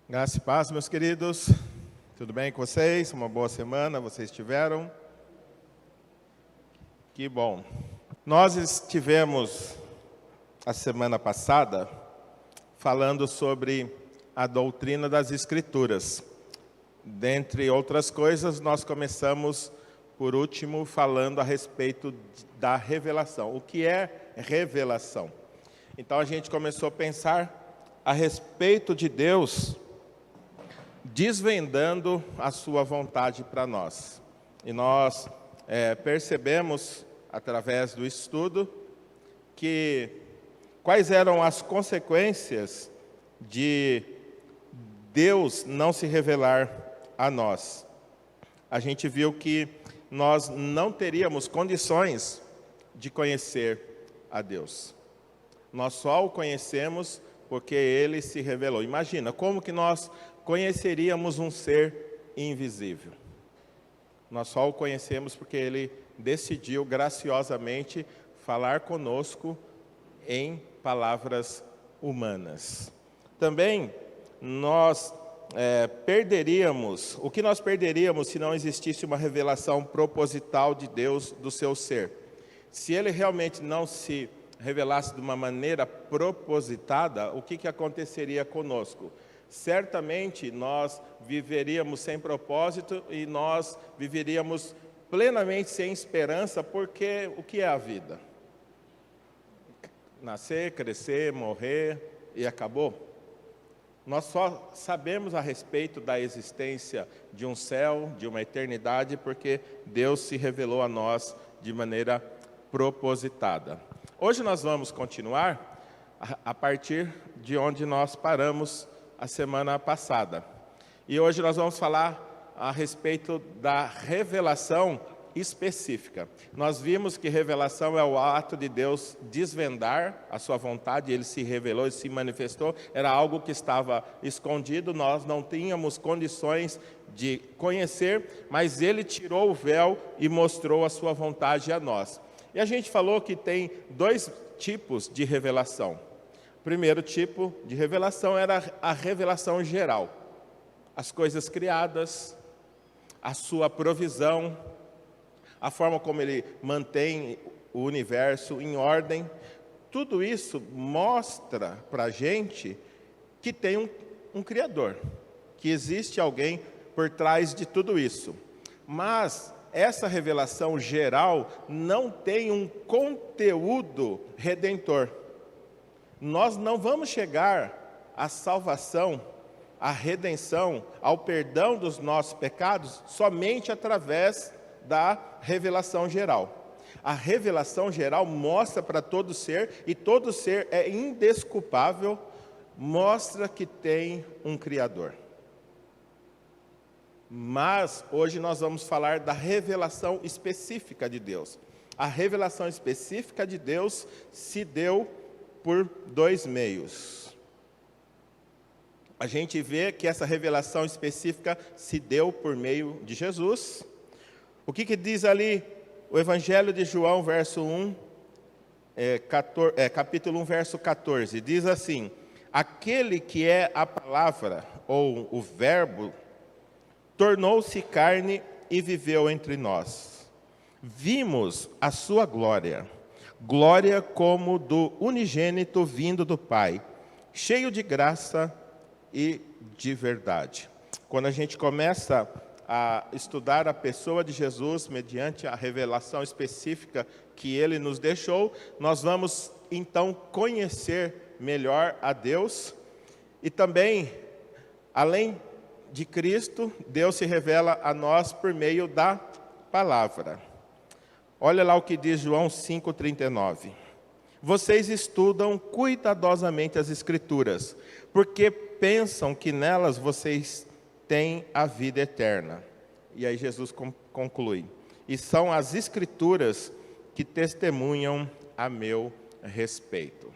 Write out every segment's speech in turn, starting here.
Graça e paz, meus queridos. Tudo bem com vocês? Uma boa semana vocês tiveram? Que bom. Nós estivemos, a semana passada, falando sobre a doutrina das Escrituras. Dentre outras coisas, nós começamos, por último, falando a respeito da revelação. O que é revelação? Então, a gente começou a pensar a respeito de Deus, desvendando a sua vontade para nós. E nós percebemos, através do estudo, que quais eram as consequências de Deus não se revelar a nós. A gente viu que nós não teríamos condições de conhecer a Deus. Nós só o conhecemos porque Ele se revelou. Imagina, como que nós conheceríamos um ser invisível? Nós só o conhecemos porque Ele decidiu graciosamente falar conosco em palavras humanas. Também nós perderíamos, o que nós perderíamos se não existisse uma revelação proposital de Deus do seu ser? Se Ele realmente não se revelasse de uma maneira propositada, o que aconteceria conosco? Certamente nós viveríamos sem propósito e nós viveríamos plenamente sem esperança, porque o que é a vida? Nascer, crescer, morrer e acabou? Nós só sabemos a respeito da existência de um céu, de uma eternidade, porque Deus se revelou a nós de maneira propositada. Hoje nós vamos continuar a partir de onde nós paramos a semana passada. E hoje nós vamos falar a respeito da revelação específica. Nós vimos que revelação é o ato de Deus desvendar a sua vontade. Ele se revelou, ele se manifestou. Era algo que estava escondido, nós não tínhamos condições de conhecer, mas Ele tirou o véu e mostrou a sua vontade a nós. E a gente falou que tem dois tipos de revelação. O primeiro tipo de revelação era a revelação geral. As coisas criadas, a sua provisão, a forma como Ele mantém o universo em ordem. Tudo isso mostra para a gente que tem um Criador, que existe alguém por trás de tudo isso. Mas essa revelação geral não tem um conteúdo redentor. Nós não vamos chegar à salvação, à redenção, ao perdão dos nossos pecados somente através da revelação geral. A revelação geral mostra para todo ser, e todo ser é indesculpável, mostra que tem um Criador. Mas hoje nós vamos falar da revelação específica de Deus. A revelação específica de Deus se deu por dois meios. A gente vê que essa revelação específica se deu por meio de Jesus. O que diz ali o Evangelho de João, verso 1, capítulo 1, verso 14? Diz assim: aquele que é a palavra, ou o verbo, tornou-se carne e viveu entre nós. Vimos a sua glória, glória como do unigênito vindo do Pai, cheio de graça e de verdade. Quando a gente começa a estudar a pessoa de Jesus, mediante a revelação específica que Ele nos deixou, nós vamos então conhecer melhor a Deus. E também, além de Cristo, Deus se revela a nós por meio da palavra. Olha lá o que diz João 5,39. Vocês estudam cuidadosamente as Escrituras, porque pensam que nelas vocês têm a vida eterna. E aí Jesus conclui: e são as Escrituras que testemunham a meu respeito.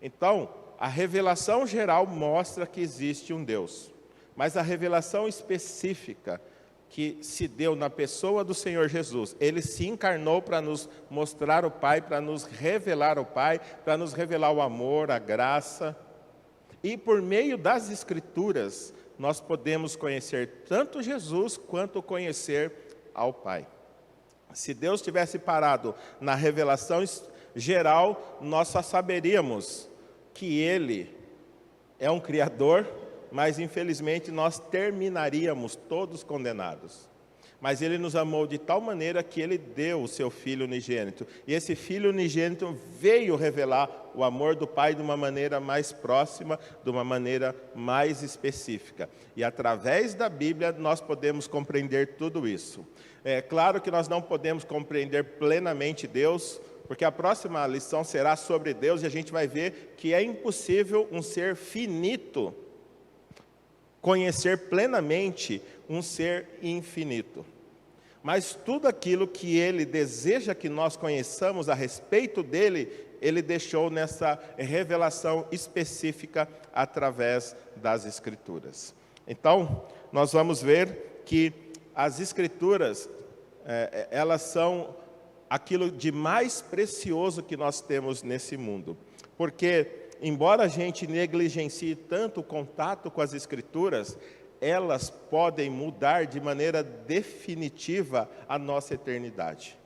Então, a revelação geral mostra que existe um Deus. Mas a revelação específica que se deu na pessoa do Senhor Jesus, Ele se encarnou para nos mostrar o Pai, para nos revelar o Pai, para nos revelar o amor, a graça. E por meio das Escrituras, nós podemos conhecer tanto Jesus quanto conhecer ao Pai. Se Deus tivesse parado na revelação geral, nós só saberíamos que Ele é um Criador, mas infelizmente nós terminaríamos todos condenados. Mas Ele nos amou de tal maneira que Ele deu o seu Filho unigênito. E esse Filho unigênito veio revelar o amor do Pai de uma maneira mais próxima, de uma maneira mais específica. E através da Bíblia nós podemos compreender tudo isso. É claro que nós não podemos compreender plenamente Deus, porque a próxima lição será sobre Deus e a gente vai ver que é impossível um ser finito conhecer plenamente um ser infinito. Mas tudo aquilo que Ele deseja que nós conheçamos a respeito dEle, Ele deixou nessa revelação específica através das Escrituras. Então, nós vamos ver que as Escrituras, elas são aquilo de mais precioso que nós temos nesse mundo. Porque, embora a gente negligencie tanto o contato com as Escrituras, elas podem mudar de maneira definitiva a nossa eternidade.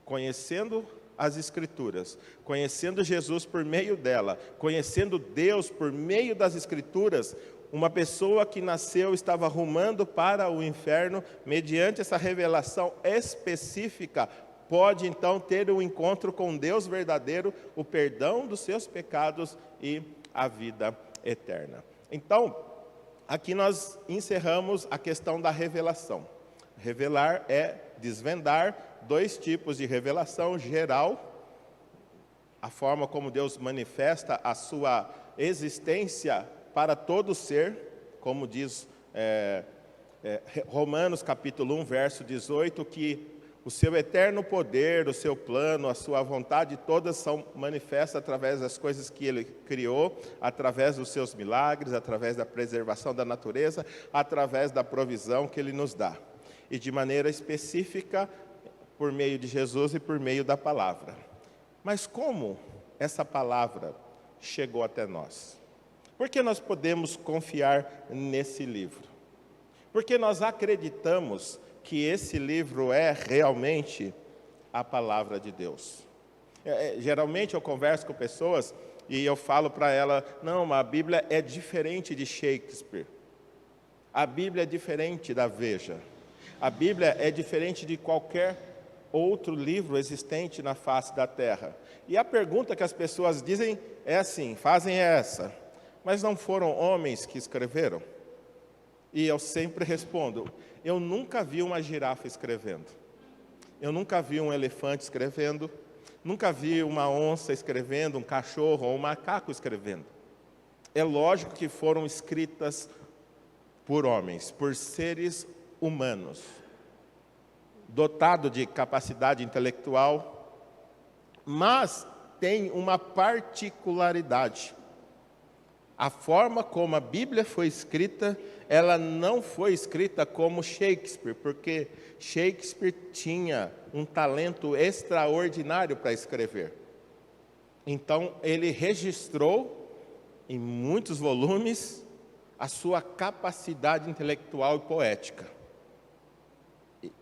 Conhecendo as Escrituras, conhecendo Jesus por meio dela, conhecendo Deus por meio das Escrituras, uma pessoa que nasceu estava rumando para o inferno, mediante essa revelação específica, pode então ter um encontro com Deus verdadeiro, o perdão dos seus pecados e a vida eterna. Então, aqui nós encerramos a questão da revelação. Revelar é desvendar, dois tipos de revelação: geral, a forma como Deus manifesta a sua existência para todo ser, como diz Romanos capítulo 1, verso 18, que o seu eterno poder, o seu plano, a sua vontade, todas são manifestas através das coisas que Ele criou, através dos seus milagres, através da preservação da natureza, através da provisão que Ele nos dá. E de maneira específica, por meio de Jesus e por meio da palavra. Mas como essa palavra chegou até nós? Por que nós podemos confiar nesse livro? Porque nós acreditamos que esse livro é realmente a palavra de Deus. Geralmente eu converso com pessoas e eu falo para ela, não, a Bíblia é diferente de Shakespeare. A Bíblia é diferente da Veja. A Bíblia é diferente de qualquer outro livro existente na face da terra. E a pergunta que as pessoas dizem é assim, fazem essa, mas não foram homens que escreveram? E eu sempre respondo, eu nunca vi uma girafa escrevendo. Eu nunca vi um elefante escrevendo. Nunca vi uma onça escrevendo, um cachorro ou um macaco escrevendo. É lógico que foram escritas por homens, por seres humanos, dotados de capacidade intelectual, mas tem uma particularidade. A forma como a Bíblia foi escrita, ela não foi escrita como Shakespeare, porque Shakespeare tinha um talento extraordinário para escrever. Então, ele registrou em muitos volumes a sua capacidade intelectual e poética.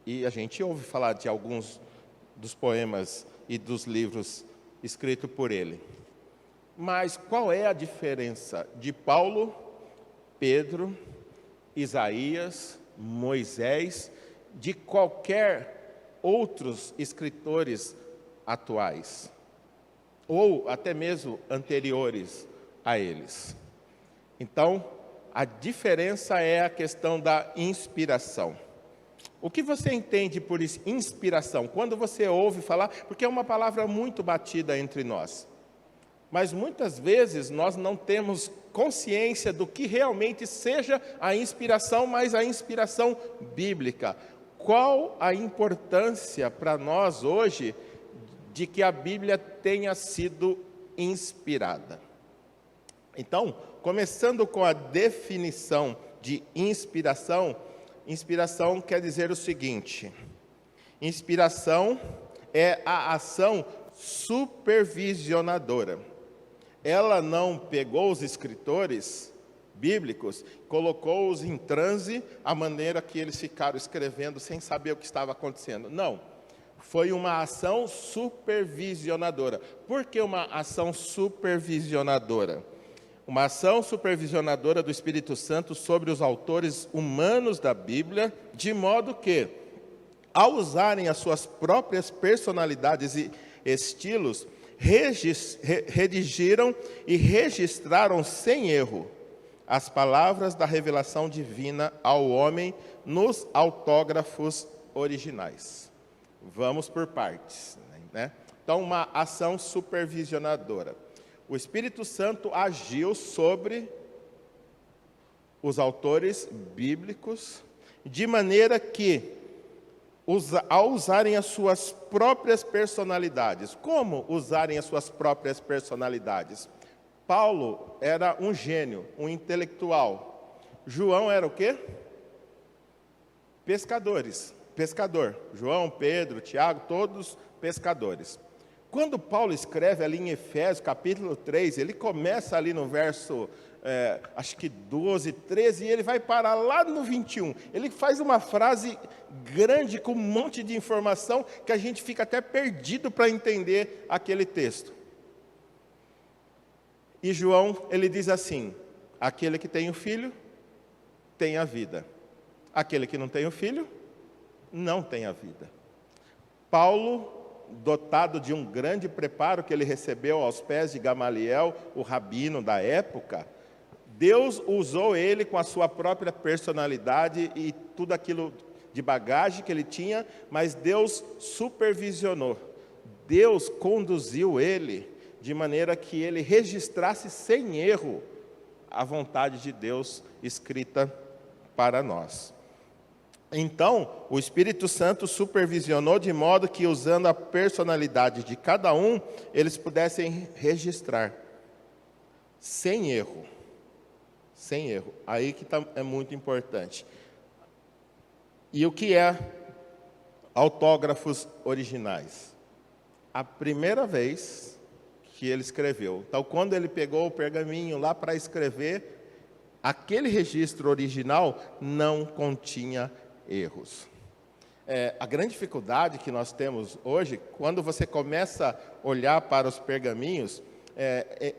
E a gente ouve falar de alguns dos poemas e dos livros escritos por ele. Mas qual é a diferença de Paulo, Pedro, Isaías, Moisés, de qualquer outros escritores atuais, ou até mesmo anteriores a eles? Então, a diferença é a questão da inspiração. O que você entende por inspiração? Quando você ouve falar, porque é uma palavra muito batida entre nós. Mas muitas vezes nós não temos consciência do que realmente seja a inspiração, mas a inspiração bíblica. Qual a importância para nós hoje de que a Bíblia tenha sido inspirada? Então, começando com a definição de inspiração, inspiração quer dizer o seguinte: inspiração é a ação supervisionadora. Ela não pegou os escritores bíblicos, colocou-os em transe, a maneira que eles ficaram escrevendo sem saber o que estava acontecendo. Não, foi uma ação supervisionadora. Por que uma ação supervisionadora? Uma ação supervisionadora do Espírito Santo sobre os autores humanos da Bíblia, de modo que, ao usarem as suas próprias personalidades e estilos, redigiram e registraram sem erro as palavras da revelação divina ao homem nos autógrafos originais. Vamos por partes, né? Então, uma ação supervisionadora. O Espírito Santo agiu sobre os autores bíblicos, de maneira que, ao usarem as suas próprias personalidades. Como usarem as suas próprias personalidades? Paulo era um gênio, um intelectual. João era o quê? Pescador. João, Pedro, Tiago, todos pescadores. Quando Paulo escreve ali em Efésios, capítulo 3, ele começa ali no verso, acho que 12, 13, e ele vai parar lá no 21. Ele faz uma frase grande, com um monte de informação, que a gente fica até perdido para entender aquele texto. E João, ele diz assim: aquele que tem o filho, tem a vida. Aquele que não tem o filho, não tem a vida. Paulo, dotado de um grande preparo que ele recebeu aos pés de Gamaliel, o rabino da época, Deus usou ele com a sua própria personalidade e tudo aquilo de bagagem que ele tinha, mas Deus supervisionou. Deus conduziu ele de maneira que ele registrasse sem erro a vontade de Deus escrita para nós. Então, o Espírito Santo supervisionou de modo que, usando a personalidade de cada um, eles pudessem registrar, sem erro. Sem erro. Aí que é muito importante. E o que é autógrafos originais? A primeira vez que ele escreveu. Então, quando ele pegou o pergaminho lá para escrever, aquele registro original não continha erros. A grande dificuldade que nós temos hoje, quando você começa a olhar para os pergaminhos,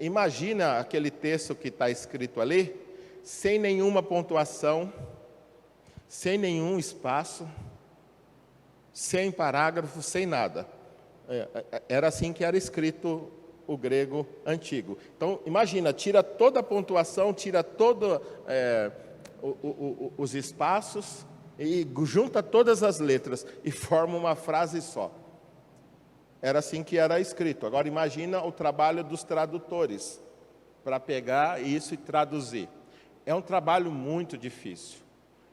imagina aquele texto que está escrito ali, sem nenhuma pontuação, sem nenhum espaço, sem parágrafo, sem nada. Era assim que era escrito o grego antigo. Então, imagina, tira toda a pontuação, tira todos os espaços, e junta todas as letras e forma uma frase só. Era assim que era escrito. Agora imagina o trabalho dos tradutores para pegar isso e traduzir. É um trabalho muito difícil.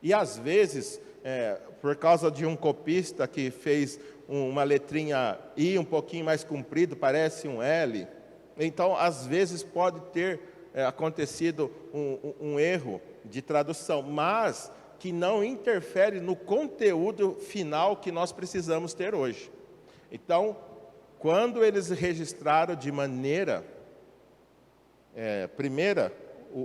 E às vezes, por causa de um copista que fez uma letrinha I um pouquinho mais comprido, parece um L, então às vezes pode ter acontecido um erro de tradução, mas que não interfere no conteúdo final que nós precisamos ter hoje. Então, quando eles registraram de maneira primeira,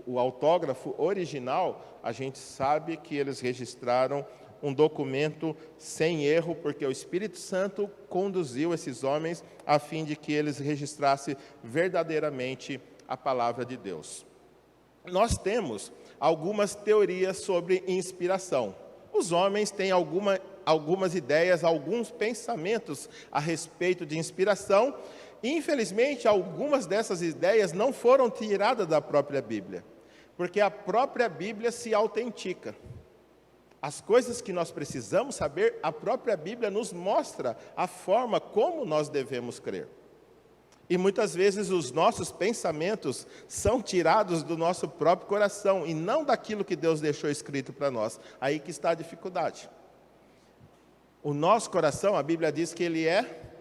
o autógrafo original, a gente sabe que eles registraram um documento sem erro, porque o Espírito Santo conduziu esses homens a fim de que eles registrassem verdadeiramente a palavra de Deus. Nós temos algumas teorias sobre inspiração. Os homens têm algumas ideias, alguns pensamentos a respeito de inspiração. Infelizmente, algumas dessas ideias não foram tiradas da própria Bíblia, porque a própria Bíblia se autentica. As coisas que nós precisamos saber, a própria Bíblia nos mostra a forma como nós devemos crer. E muitas vezes os nossos pensamentos são tirados do nosso próprio coração e não daquilo que Deus deixou escrito para nós. Aí que está a dificuldade. O nosso coração, a Bíblia diz que ele é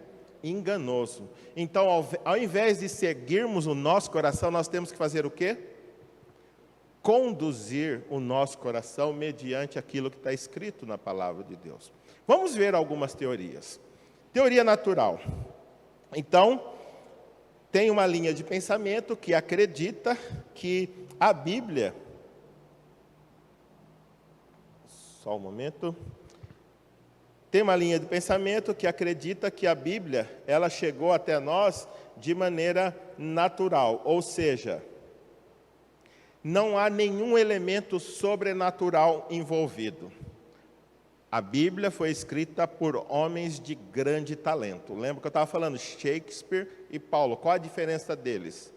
enganoso. Então, ao invés de seguirmos o nosso coração, nós temos que fazer o quê? Conduzir o nosso coração mediante aquilo que está escrito na palavra de Deus. Vamos ver algumas teorias. Teoria natural. Então, tem uma linha de pensamento que acredita que a Bíblia Só um momento. Tem uma linha de pensamento que acredita que a Bíblia, ela chegou até nós de maneira natural, ou seja, não há nenhum elemento sobrenatural envolvido. A Bíblia foi escrita por homens de grande talento. Lembra que eu estava falando Shakespeare e Paulo? Qual a diferença deles?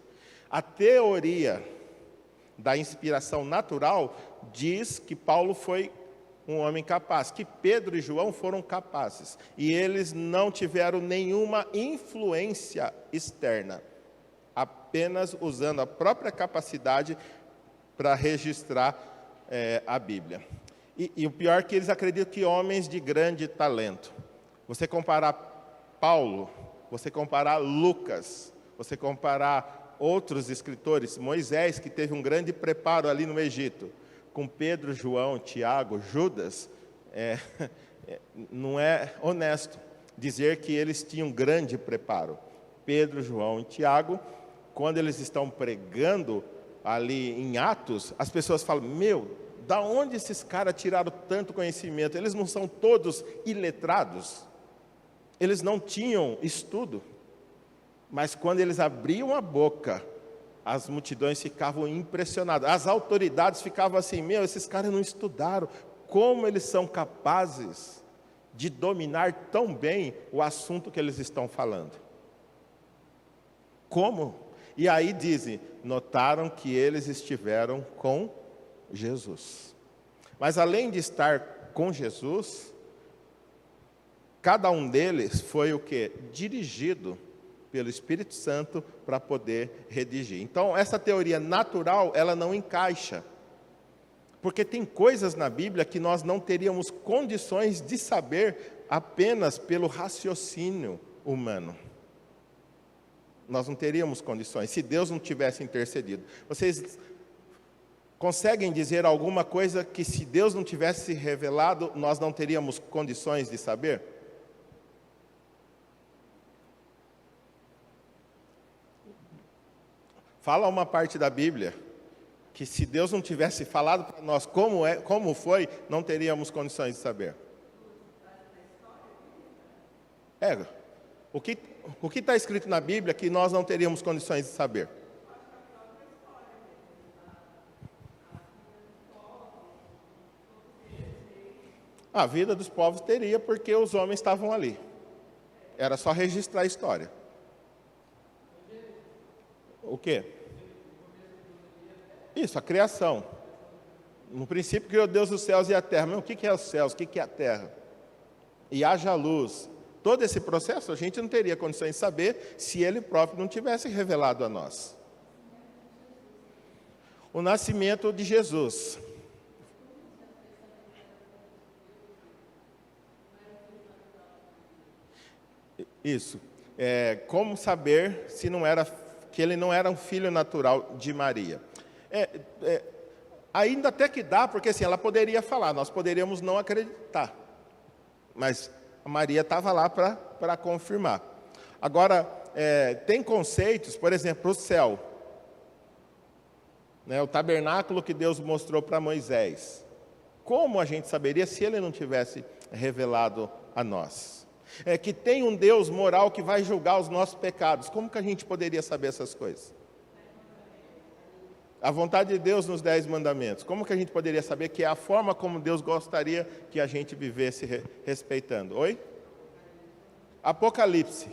A teoria da inspiração natural diz que Paulo foi um homem capaz, que Pedro e João foram capazes. E eles não tiveram nenhuma influência externa, apenas usando a própria capacidade para registrar a Bíblia. E o pior é que eles acreditam que homens de grande talento. Você comparar Paulo, você comparar Lucas, você comparar outros escritores, Moisés, que teve um grande preparo ali no Egito, com Pedro, João, Tiago, Judas, não é honesto dizer que eles tinham grande preparo. Pedro, João e Tiago, quando eles estão pregando ali em Atos, as pessoas falam, da onde esses caras tiraram tanto conhecimento? Eles não são todos iletrados? Eles não tinham estudo? Mas quando eles abriam a boca, as multidões ficavam impressionadas. As autoridades ficavam assim, esses caras não estudaram. Como eles são capazes de dominar tão bem o assunto que eles estão falando? Como? E aí dizem, notaram que eles estiveram com Jesus. Mas além de estar com Jesus, cada um deles foi o quê? Dirigido pelo Espírito Santo para poder redigir. Então, essa teoria natural, ela não encaixa. Porque tem coisas na Bíblia que nós não teríamos condições de saber apenas pelo raciocínio humano. Nós não teríamos condições, se Deus não tivesse intercedido. Vocês conseguem dizer alguma coisa que, se Deus não tivesse revelado, nós não teríamos condições de saber? Fala uma parte da Bíblia que, se Deus não tivesse falado para nós como foi, não teríamos condições de saber. O que está escrito na Bíblia que nós não teríamos condições de saber? A vida dos povos teria, porque os homens estavam ali. Era só registrar a história. O quê? Isso, a criação. No princípio criou Deus os céus e a terra. Mas o que é os céus? O que é a terra? E haja luz. Todo esse processo a gente não teria condições de saber se Ele próprio não tivesse revelado a nós. O nascimento de Jesus. Isso. Como saber se que ele não era um filho natural de Maria? Ainda até que dá, porque assim, ela poderia falar, nós poderíamos não acreditar. Mas a Maria estava lá para confirmar. Agora, tem conceitos, por exemplo, o céu. O tabernáculo que Deus mostrou para Moisés. Como a gente saberia se Ele não tivesse revelado a nós? Que tem um Deus moral que vai julgar os nossos pecados. Como que a gente poderia saber essas coisas? A vontade de Deus nos 10 mandamentos. Como que a gente poderia saber que é a forma como Deus gostaria que a gente vivesse respeitando? Oi? Apocalipse,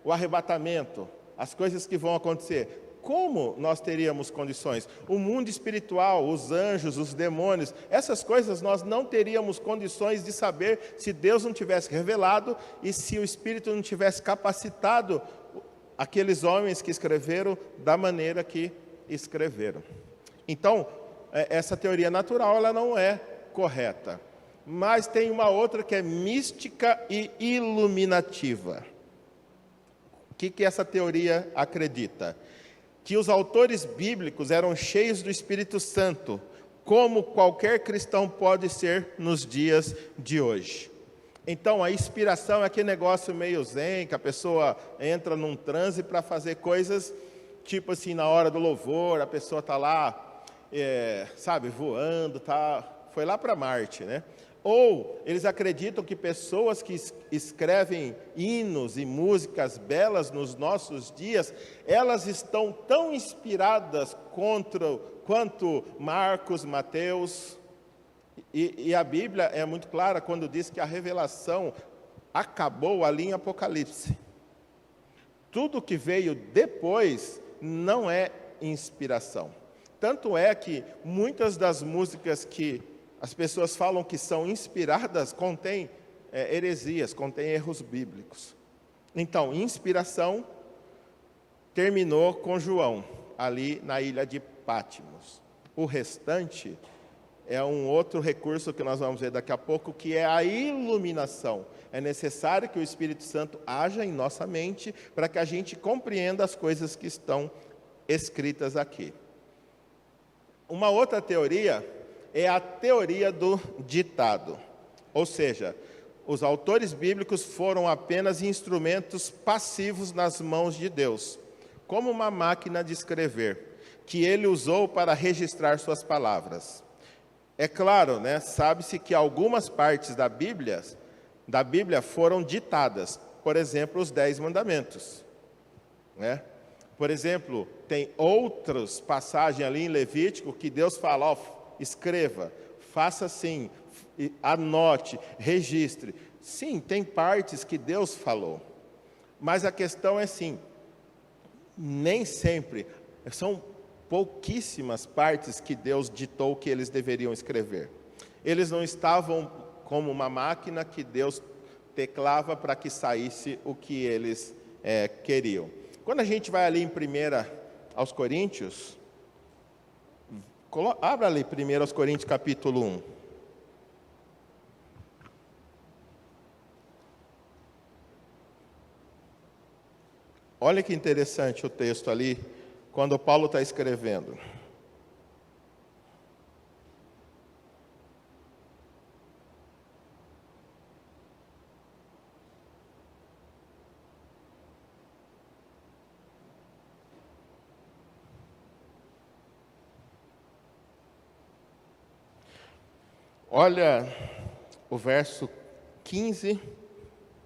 O arrebatamento, as coisas que vão acontecer. Como nós teríamos condições? O mundo espiritual, os anjos, os demônios, essas coisas nós não teríamos condições de saber se Deus não tivesse revelado e se o Espírito não tivesse capacitado aqueles homens que escreveram da maneira que escreveram. Então, essa teoria natural, ela não é correta. Mas tem uma outra que é mística e iluminativa. O que essa teoria acredita? Que os autores bíblicos eram cheios do Espírito Santo, como qualquer cristão pode ser nos dias de hoje. Então, a inspiração é aquele negócio meio zen, que a pessoa entra num transe para fazer coisas, tipo assim, na hora do louvor, a pessoa está lá, voando, está foi lá para Marte, né? Ou eles acreditam que pessoas que escrevem hinos e músicas belas nos nossos dias, elas estão tão inspiradas quanto Marcos, Mateus. E a Bíblia é muito clara quando diz que a revelação acabou ali em Apocalipse. Tudo que veio depois não é inspiração. Tanto é que muitas das músicas que as pessoas falam que são inspiradas contêm heresias, contêm erros bíblicos. Então, inspiração terminou com João, ali na ilha de Patmos. O restante é um outro recurso que nós vamos ver daqui a pouco, que é a iluminação. É necessário que o Espírito Santo haja em nossa mente para que a gente compreenda as coisas que estão escritas aqui. Uma outra teoria é a teoria do ditado. Ou seja, os autores bíblicos foram apenas instrumentos passivos nas mãos de Deus, como uma máquina de escrever, que ele usou para registrar suas palavras. É claro, né, sabe-se que algumas partes da Bíblia foram ditadas. Por exemplo, os 10 mandamentos, né? Por exemplo, tem outras passagens ali em Levítico que Deus fala, ó, escreva, faça assim, anote, registre. Sim, tem partes que Deus falou, mas a questão é assim, nem sempre, são pouquíssimas partes que Deus ditou que eles deveriam escrever. Eles não estavam como uma máquina que Deus teclava para que saísse o que eles queriam. Quando a gente vai ali em 1 aos Coríntios, abra ali 1 aos Coríntios capítulo 1. Olha que interessante o texto ali, quando Paulo está escrevendo. Olha o verso 15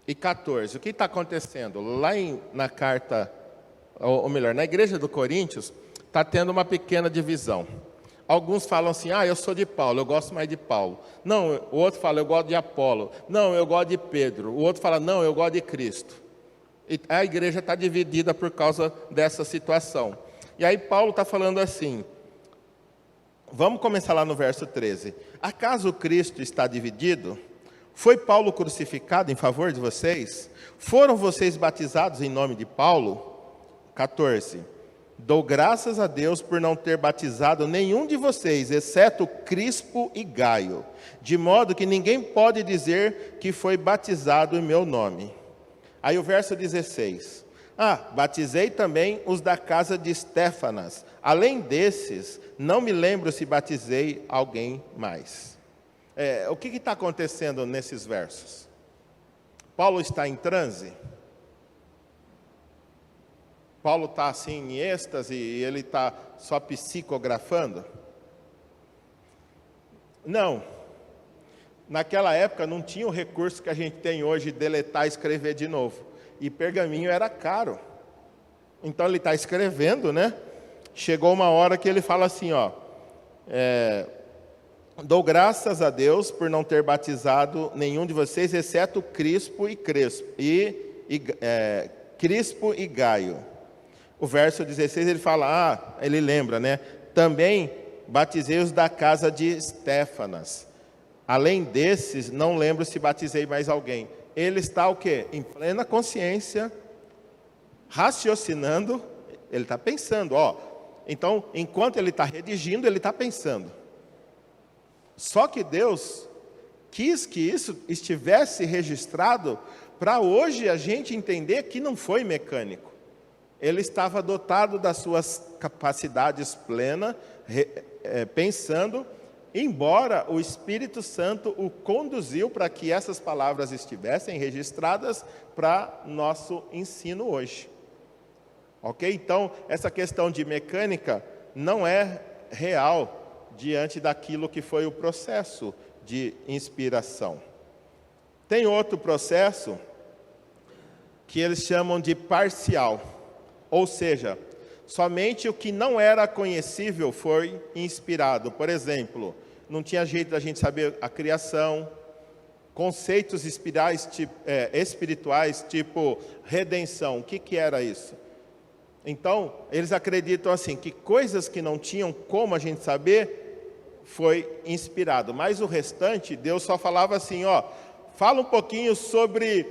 e 14. O que está acontecendo? Lá na carta, ou melhor, na igreja do Coríntios, está tendo uma pequena divisão. Alguns falam assim, eu sou de Paulo, eu gosto mais de Paulo. Não, o outro fala, eu gosto de Apolo. Não, eu gosto de Pedro. O outro fala, não, eu gosto de Cristo. E a igreja está dividida por causa dessa situação. E aí Paulo está falando assim, vamos começar lá no verso 13. Acaso Cristo está dividido? Foi Paulo crucificado em favor de vocês? Foram vocês batizados em nome de Paulo? 14. Dou graças a Deus por não ter batizado nenhum de vocês, exceto Crispo e Gaio, de modo que ninguém pode dizer que foi batizado em meu nome. Aí o verso 16. Batizei também os da casa de Estéfanas. Além desses, não me lembro se batizei alguém mais. O que está acontecendo nesses versos? Paulo está em transe? Paulo está assim em êxtase e ele está só psicografando? Não. Naquela época não tinha o recurso que a gente tem hoje, deletar e escrever de novo. E pergaminho era caro. Então ele está escrevendo, né? Chegou uma hora que ele fala assim, dou graças a Deus por não ter batizado nenhum de vocês, exceto Crispo e Gaio. O verso 16 ele fala, ele lembra, né? Também batizei os da casa de Estéfanas. Além desses, não lembro se batizei mais alguém. Ele está o quê? Em plena consciência, raciocinando, ele está pensando, então, enquanto ele está redigindo, ele está pensando. Só que Deus quis que isso estivesse registrado para hoje a gente entender que não foi mecânico. Ele estava dotado das suas capacidades plenas, pensando, embora o Espírito Santo o conduziu para que essas palavras estivessem registradas para nosso ensino hoje. Ok? Então, essa questão de mecânica não é real diante daquilo que foi o processo de inspiração. Tem outro processo que eles chamam de parcial, ou seja, somente o que não era conhecível foi inspirado. Por exemplo, não tinha jeito da gente saber a criação, conceitos espirituais, tipo redenção. O que era isso? Então, eles acreditam assim, que coisas que não tinham como a gente saber, foi inspirado. Mas o restante, Deus só falava assim, fala um pouquinho sobre...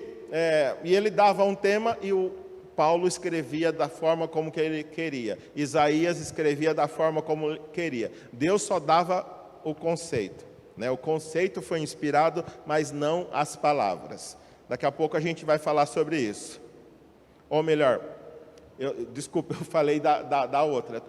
e ele dava um tema e o Paulo escrevia da forma como que ele queria. Isaías escrevia da forma como queria. Deus só dava o conceito. O conceito foi inspirado, mas não as palavras. Daqui a pouco a gente vai falar sobre isso. Ou melhor, desculpa, eu falei da outra.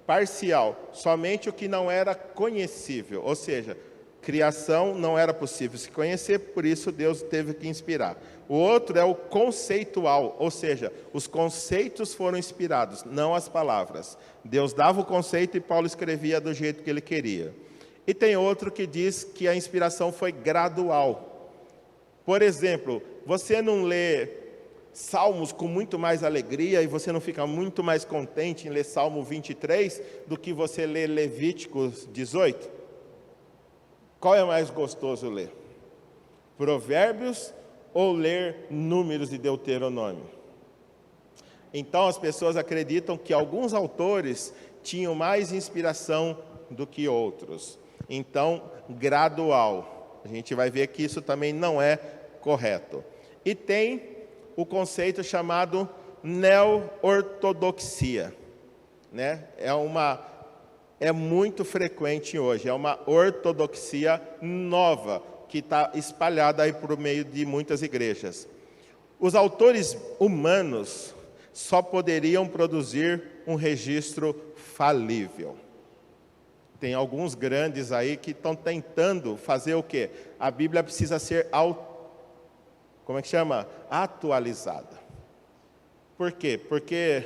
Parcial, somente o que não era conhecível. Ou seja, criação não era possível se conhecer, por isso Deus teve que inspirar. O outro é o conceitual, ou seja, os conceitos foram inspirados, não as palavras. Deus dava o conceito e Paulo escrevia do jeito que ele queria. E tem outro que diz que a inspiração foi gradual. Por exemplo, você não lê Salmos com muito mais alegria e você não fica muito mais contente em ler Salmo 23 do que você lê Levíticos 18? Qual é mais gostoso ler? Provérbios ou ler Números e Deuteronômio? Então as pessoas acreditam que alguns autores tinham mais inspiração do que outros. Então, gradual. A gente vai ver que isso também não é correto. E tem o conceito chamado neo-ortodoxia. É muito frequente hoje, é uma ortodoxia nova, que está espalhada aí por meio de muitas igrejas. Os autores humanos só poderiam produzir um registro falível. Tem alguns grandes aí que estão tentando fazer o quê? A Bíblia precisa ser, atualizada. Por quê? Porque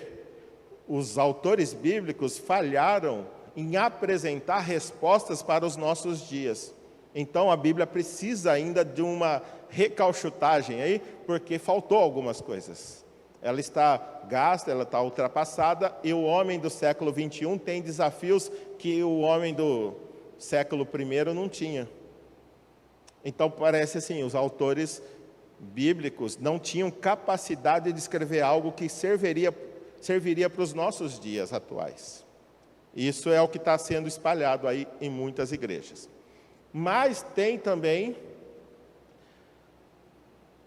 os autores bíblicos falharam em apresentar respostas para os nossos dias. Então a Bíblia precisa ainda de uma recauchutagem aí, porque faltou algumas coisas. Ela está gasta, ela está ultrapassada, e o homem do século 21 tem desafios que o homem do século I não tinha. Então parece assim, os autores bíblicos não tinham capacidade de escrever algo que serviria para os nossos dias atuais. Isso é o que está sendo espalhado aí em muitas igrejas. Mas tem também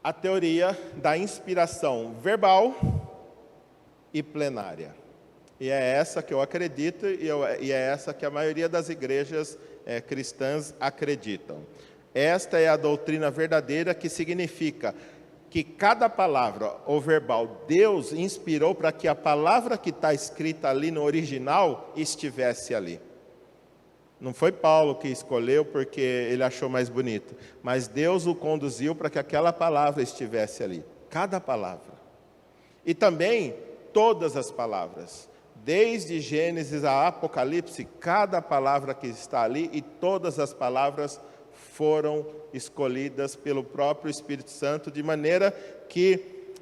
a teoria da inspiração verbal e plenária. E é essa que eu acredito e é essa que a maioria das igrejas cristãs acreditam. Esta é a doutrina verdadeira, que significa que cada palavra ou verbal Deus inspirou para que a palavra que está escrita ali no original estivesse ali. Não foi Paulo que escolheu porque ele achou mais bonito, mas Deus o conduziu para que aquela palavra estivesse ali. Cada palavra. E também todas as palavras. Desde Gênesis a Apocalipse, cada palavra que está ali e todas as palavras foram escolhidas pelo próprio Espírito Santo, de maneira que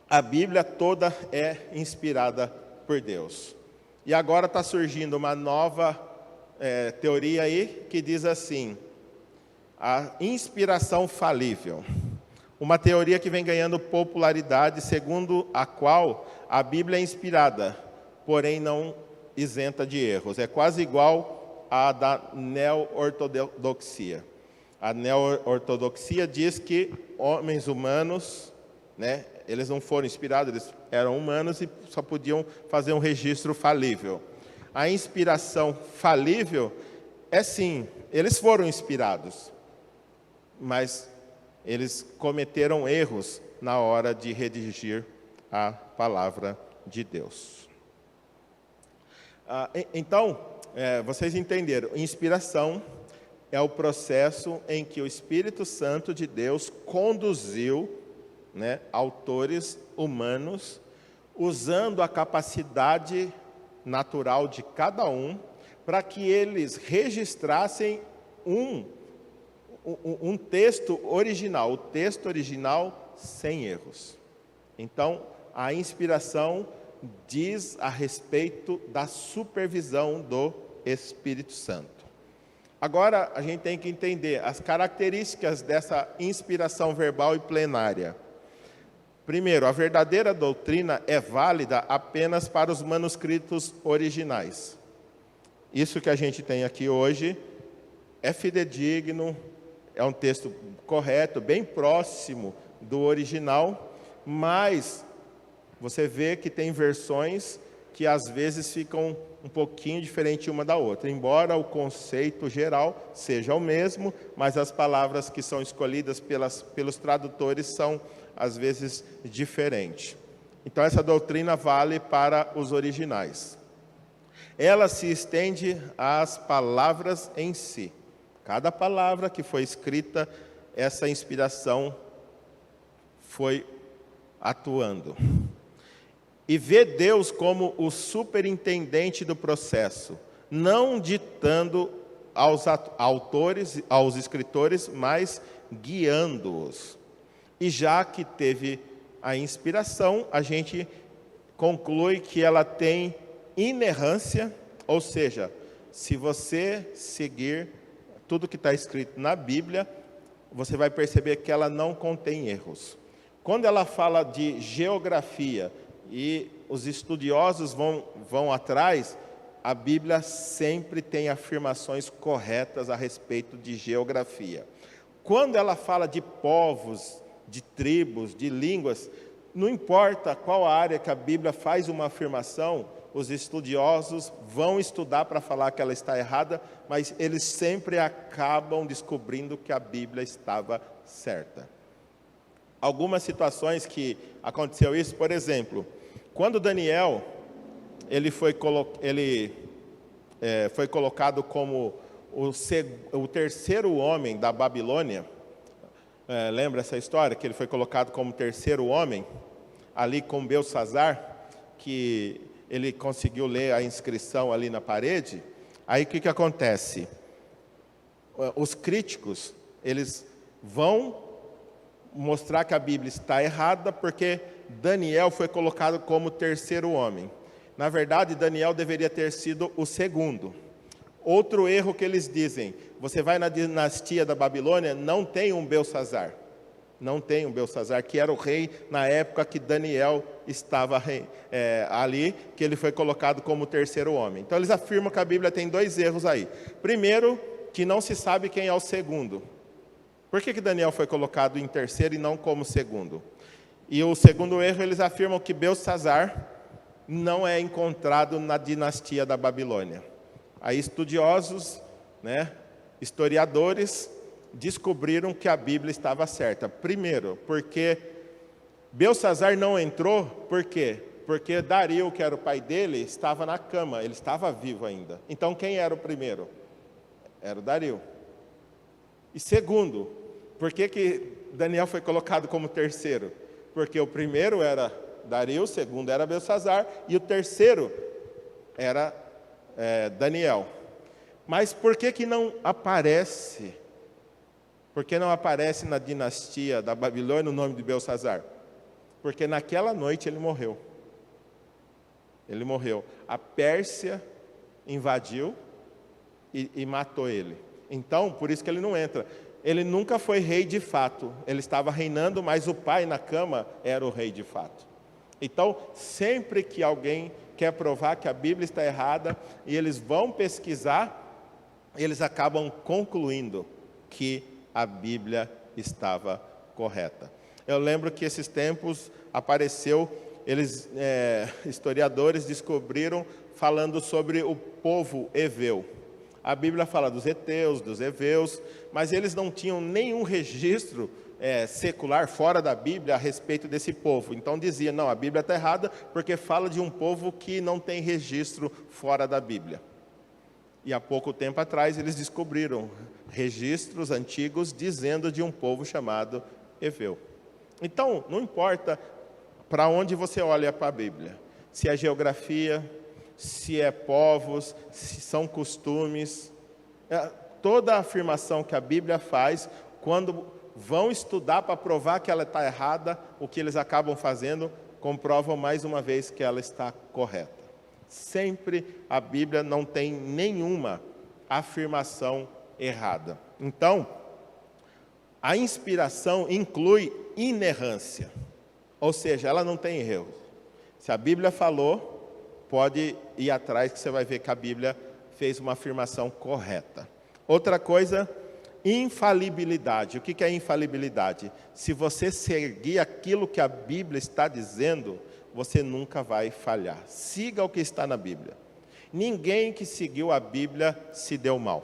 a Bíblia toda é inspirada por Deus. E agora está surgindo uma nova teoria aí, que diz assim, a inspiração falível. Uma teoria que vem ganhando popularidade, segundo a qual a Bíblia é inspirada, porém não isenta de erros. É quase igual à da neo-ortodoxia. A neo-ortodoxia diz que homens humanos, eles não foram inspirados, eles eram humanos e só podiam fazer um registro falível. A inspiração falível é sim, eles foram inspirados, mas eles cometeram erros na hora de redigir a palavra de Deus. Então, vocês entenderam, inspiração é o processo em que o Espírito Santo de Deus conduziu autores humanos, usando a capacidade natural de cada um para que eles registrassem um texto original, o texto original sem erros. Então, a inspiração diz a respeito da supervisão do Espírito Santo. Agora, a gente tem que entender as características dessa inspiração verbal e plenária. Primeiro, a verdadeira doutrina é válida apenas para os manuscritos originais. Isso que a gente tem aqui hoje é fidedigno, é um texto correto, bem próximo do original, mas você vê que tem versões que às vezes ficam um pouquinho diferente uma da outra, embora o conceito geral seja o mesmo, mas as palavras que são escolhidas pelos tradutores são às vezes diferentes. Então essa doutrina vale para os originais. Ela se estende às palavras em si. Cada palavra que foi escrita, essa inspiração foi atuando. E vê Deus como o superintendente do processo, não ditando aos autores, aos escritores, mas guiando-os. E já que teve a inspiração, a gente conclui que ela tem inerrância, ou seja, se você seguir tudo que está escrito na Bíblia, você vai perceber que ela não contém erros. Quando ela fala de geografia, e os estudiosos vão atrás, a Bíblia sempre tem afirmações corretas a respeito de geografia. Quando ela fala de povos, de tribos, de línguas, não importa qual área que a Bíblia faz uma afirmação, os estudiosos vão estudar para falar que ela está errada, mas eles sempre acabam descobrindo que a Bíblia estava certa. Algumas situações que aconteceu isso, por exemplo, quando Daniel foi colocado como o terceiro homem da Babilônia, lembra essa história? Que ele foi colocado como terceiro homem, ali com Belsassar, que ele conseguiu ler a inscrição ali na parede. Aí o que acontece? Os críticos, eles vão mostrar que a Bíblia está errada porque Daniel foi colocado como terceiro homem. Na verdade, Daniel deveria ter sido o segundo. Outro erro que eles dizem, você vai na dinastia da Babilônia, não tem um Belsassar. Não tem um Belsassar, que era o rei na época que Daniel estava ali, que ele foi colocado como terceiro homem. Então eles afirmam que a Bíblia tem dois erros aí. Primeiro, que não se sabe quem é o segundo. Por que Daniel foi colocado em terceiro e não como segundo? E o segundo erro, eles afirmam que Belsassar não é encontrado na dinastia da Babilônia. Aí estudiosos, historiadores, descobriram que a Bíblia estava certa. Primeiro, porque Belsassar não entrou, por quê? Porque Dario, que era o pai dele, estava na cama, ele estava vivo ainda. Então quem era o primeiro? Era o Dario. E segundo, por que Daniel foi colocado como terceiro? Porque o primeiro era Dario, o segundo era Belsassar, e o terceiro era Daniel. Mas por que não aparece? Por que não aparece na dinastia da Babilônia o nome de Belsassar? Porque naquela noite ele morreu. Ele morreu. A Pérsia invadiu e matou ele. Então, por isso que ele não entra. Ele nunca foi rei de fato. Ele estava reinando, mas o pai na cama era o rei de fato. Então, sempre que alguém quer provar que a Bíblia está errada, e eles vão pesquisar, eles acabam concluindo que a Bíblia estava correta. Eu lembro que esses tempos apareceu, historiadores descobriram, falando sobre o povo heveu. A Bíblia fala dos heteus, dos heveus, mas eles não tinham nenhum registro secular fora da Bíblia a respeito desse povo. Então dizia, não, a Bíblia está errada porque fala de um povo que não tem registro fora da Bíblia. E há pouco tempo atrás eles descobriram registros antigos dizendo de um povo chamado heveu. Então, não importa para onde você olha para a Bíblia, se é geografia, se é povos, se são costumes. Toda a afirmação que a Bíblia faz, quando vão estudar para provar que ela está errada, o que eles acabam fazendo, comprovam mais uma vez que ela está correta. Sempre a Bíblia não tem nenhuma afirmação errada. Então, a inspiração inclui inerrância, ou seja, ela não tem erro. Se a Bíblia falou, pode ir atrás que você vai ver que a Bíblia fez uma afirmação correta. Outra coisa, infalibilidade. O que é infalibilidade? Se você seguir aquilo que a Bíblia está dizendo, você nunca vai falhar. Siga o que está na Bíblia. Ninguém que seguiu a Bíblia se deu mal.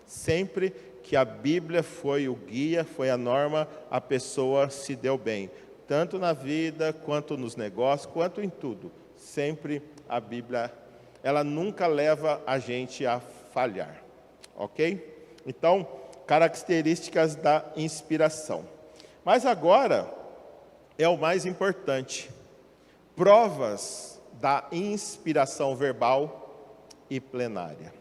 Sempre que a Bíblia foi o guia, foi a norma, a pessoa se deu bem. Tanto na vida, quanto nos negócios, quanto em tudo. Sempre a Bíblia, ela nunca leva a gente a falhar. Ok? Então, características da inspiração. Mas agora é o mais importante. Provas da inspiração verbal e plenária.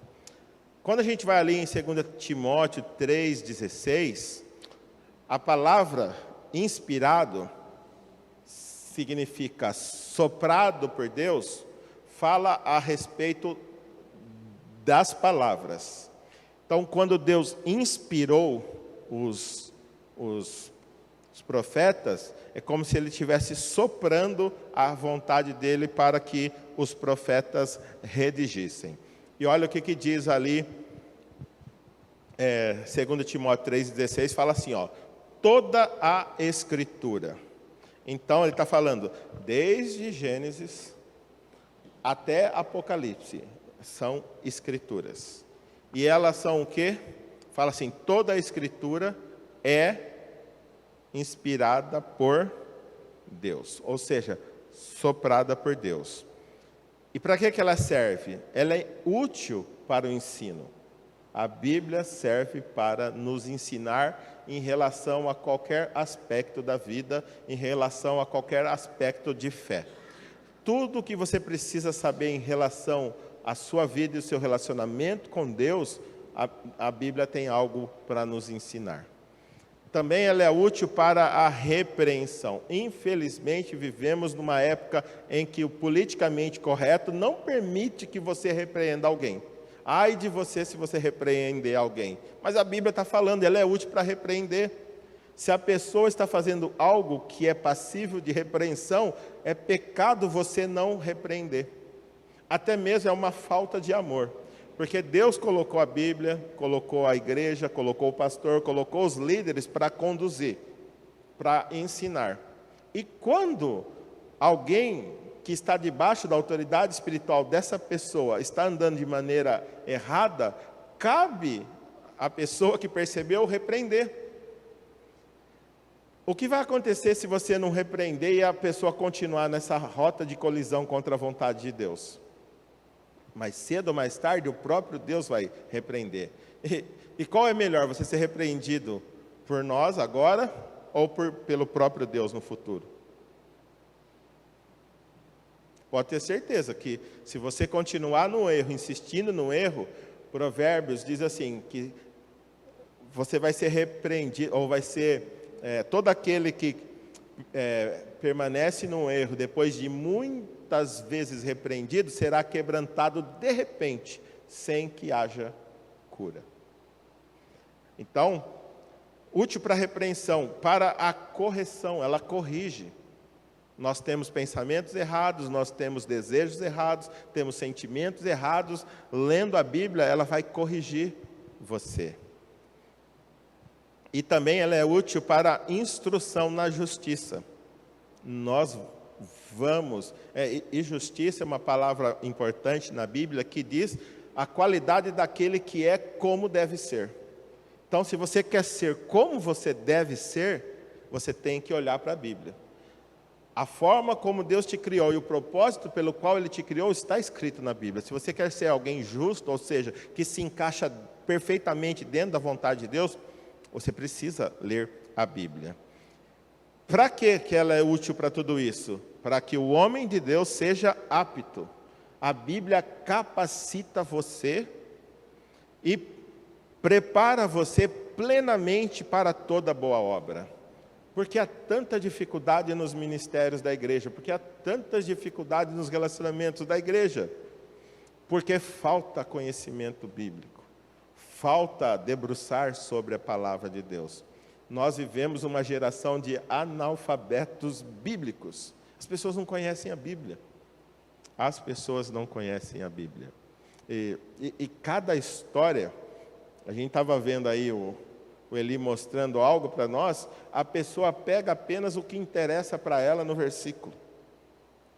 Quando a gente vai ali em 2 Timóteo 3,16, a palavra inspirado significa soprado por Deus, fala a respeito das palavras. Então, quando Deus inspirou os profetas, é como se ele estivesse soprando a vontade dele para que os profetas redigissem. E olha o que diz ali, 2 Timóteo 3,16, fala assim, toda a Escritura. Então, ele está falando, desde Gênesis até Apocalipse, são Escrituras. E elas são o quê? Fala assim, toda a Escritura é inspirada por Deus, ou seja, soprada por Deus. E para que ela serve? Ela é útil para o ensino. A Bíblia serve para nos ensinar em relação a qualquer aspecto da vida, em relação a qualquer aspecto de fé. Tudo o que você precisa saber em relação à sua vida e o seu relacionamento com Deus, a Bíblia tem algo para nos ensinar. Também ela é útil para a repreensão. Infelizmente, vivemos numa época em que o politicamente correto não permite que você repreenda alguém. Ai de você se você repreender alguém. Mas a Bíblia está falando, ela é útil para repreender. Se a pessoa está fazendo algo que é passível de repreensão, é pecado você não repreender. Até mesmo é uma falta de amor. Porque Deus colocou a Bíblia, colocou a igreja, colocou o pastor, colocou os líderes para conduzir, para ensinar. E quando alguém que está debaixo da autoridade espiritual dessa pessoa está andando de maneira errada, cabe à pessoa que percebeu repreender. O que vai acontecer se você não repreender e a pessoa continuar nessa rota de colisão contra a vontade de Deus? Mais cedo ou mais tarde, o próprio Deus vai repreender. E qual é melhor, você ser repreendido por nós agora ou pelo próprio Deus no futuro? Pode ter certeza que se você continuar no erro, insistindo no erro, Provérbios diz assim, que você vai ser repreendido, ou vai ser, todo aquele que permanece no erro, depois de muitas vezes repreendido, será quebrantado de repente, sem que haja cura. Então, útil para a repreensão, para a correção, ela corrige. Nós temos pensamentos errados, nós temos desejos errados, temos sentimentos errados. Lendo a Bíblia, ela vai corrigir você. E também ela é útil para instrução na justiça. Nós vamos... e justiça é uma palavra importante na Bíblia que diz a qualidade daquele que é como deve ser. Então, se você quer ser como você deve ser, você tem que olhar para a Bíblia. A forma como Deus te criou e o propósito pelo qual Ele te criou está escrito na Bíblia. Se você quer ser alguém justo, ou seja, que se encaixa perfeitamente dentro da vontade de Deus, você precisa ler a Bíblia. Para que ela é útil para tudo isso? Para que o homem de Deus seja apto A Bíblia capacita você e prepara você plenamente para toda boa obra. Porque há tanta dificuldade nos ministérios da igreja, porque há tantas dificuldades nos relacionamentos da igreja, porque falta conhecimento bíblico, falta debruçar sobre a palavra de Deus. Nós vivemos uma geração de analfabetos bíblicos. As pessoas não conhecem a Bíblia. As pessoas não conhecem a Bíblia. E cada história, a gente estava vendo aí o Eli mostrando algo para nós, a pessoa pega apenas o que interessa para ela no versículo.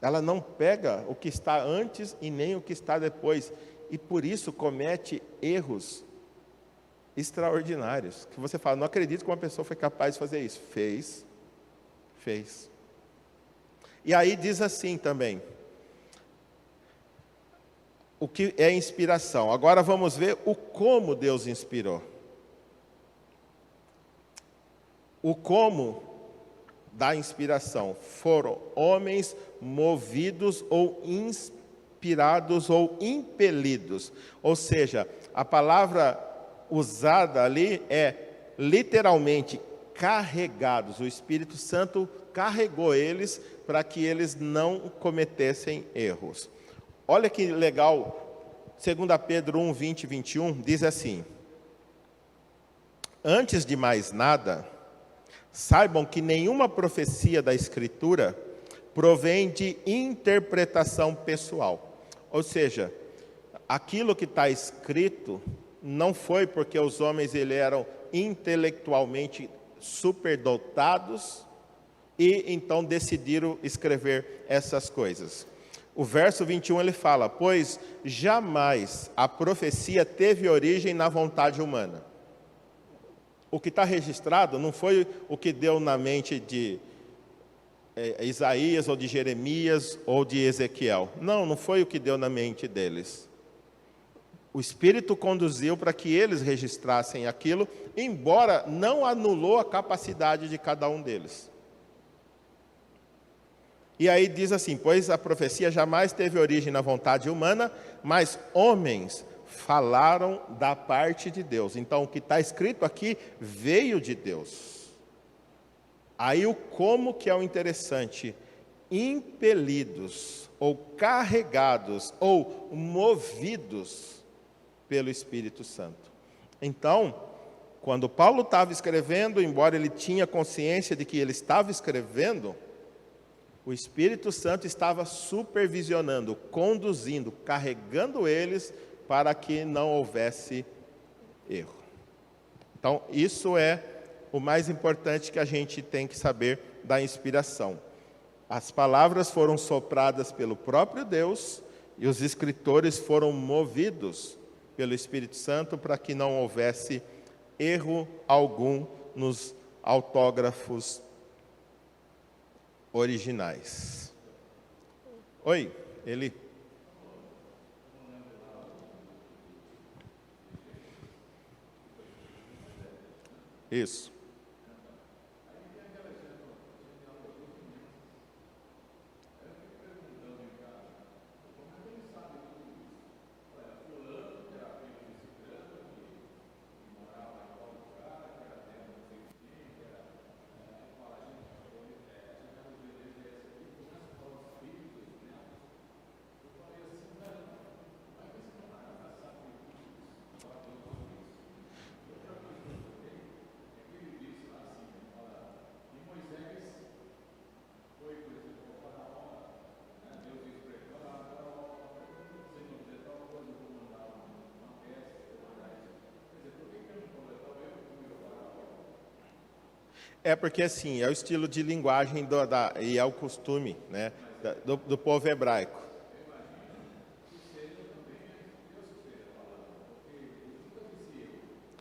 Ela não pega o que está antes e nem o que está depois. E por isso comete erros extraordinários. Que você fala, não acredito que uma pessoa foi capaz de fazer isso. Fez. E aí diz assim também, o que é inspiração. Agora vamos ver o como Deus inspirou. O como da inspiração foram homens movidos ou inspirados ou impelidos. Ou seja, a palavra usada ali é literalmente carregados. O Espírito Santo carregou eles para que eles não cometessem erros. Olha que legal, 2 Pedro 1, 20 e 21, diz assim: antes de mais nada, saibam que nenhuma profecia da Escritura provém de interpretação pessoal. Ou seja, aquilo que está escrito não foi porque os homens eram intelectualmente superdotados e então decidiram escrever essas coisas. O verso 21 ele fala, pois jamais a profecia teve origem na vontade humana. O que está registrado não foi o que deu na mente de Isaías, ou de Jeremias, ou de Ezequiel. Não foi o que deu na mente deles. O Espírito conduziu para que eles registrassem aquilo, embora não anulou a capacidade de cada um deles. E aí diz assim, pois a profecia jamais teve origem na vontade humana, mas homens falaram da parte de Deus. Então, o que está escrito aqui veio de Deus. Aí o como que é o interessante, impelidos, ou carregados, ou movidos pelo Espírito Santo. Então, quando Paulo estava escrevendo, embora ele tinha consciência de que ele estava escrevendo, o Espírito Santo estava supervisionando, conduzindo, carregando eles para que não houvesse erro. Então, isso é o mais importante que a gente tem que saber da inspiração. As palavras foram sopradas pelo próprio Deus e os escritores foram movidos pelo Espírito Santo para que não houvesse erro algum nos autógrafos originais. Oi, Eli. Isso. É porque assim, é o estilo de linguagem e é o costume, né, do povo hebraico.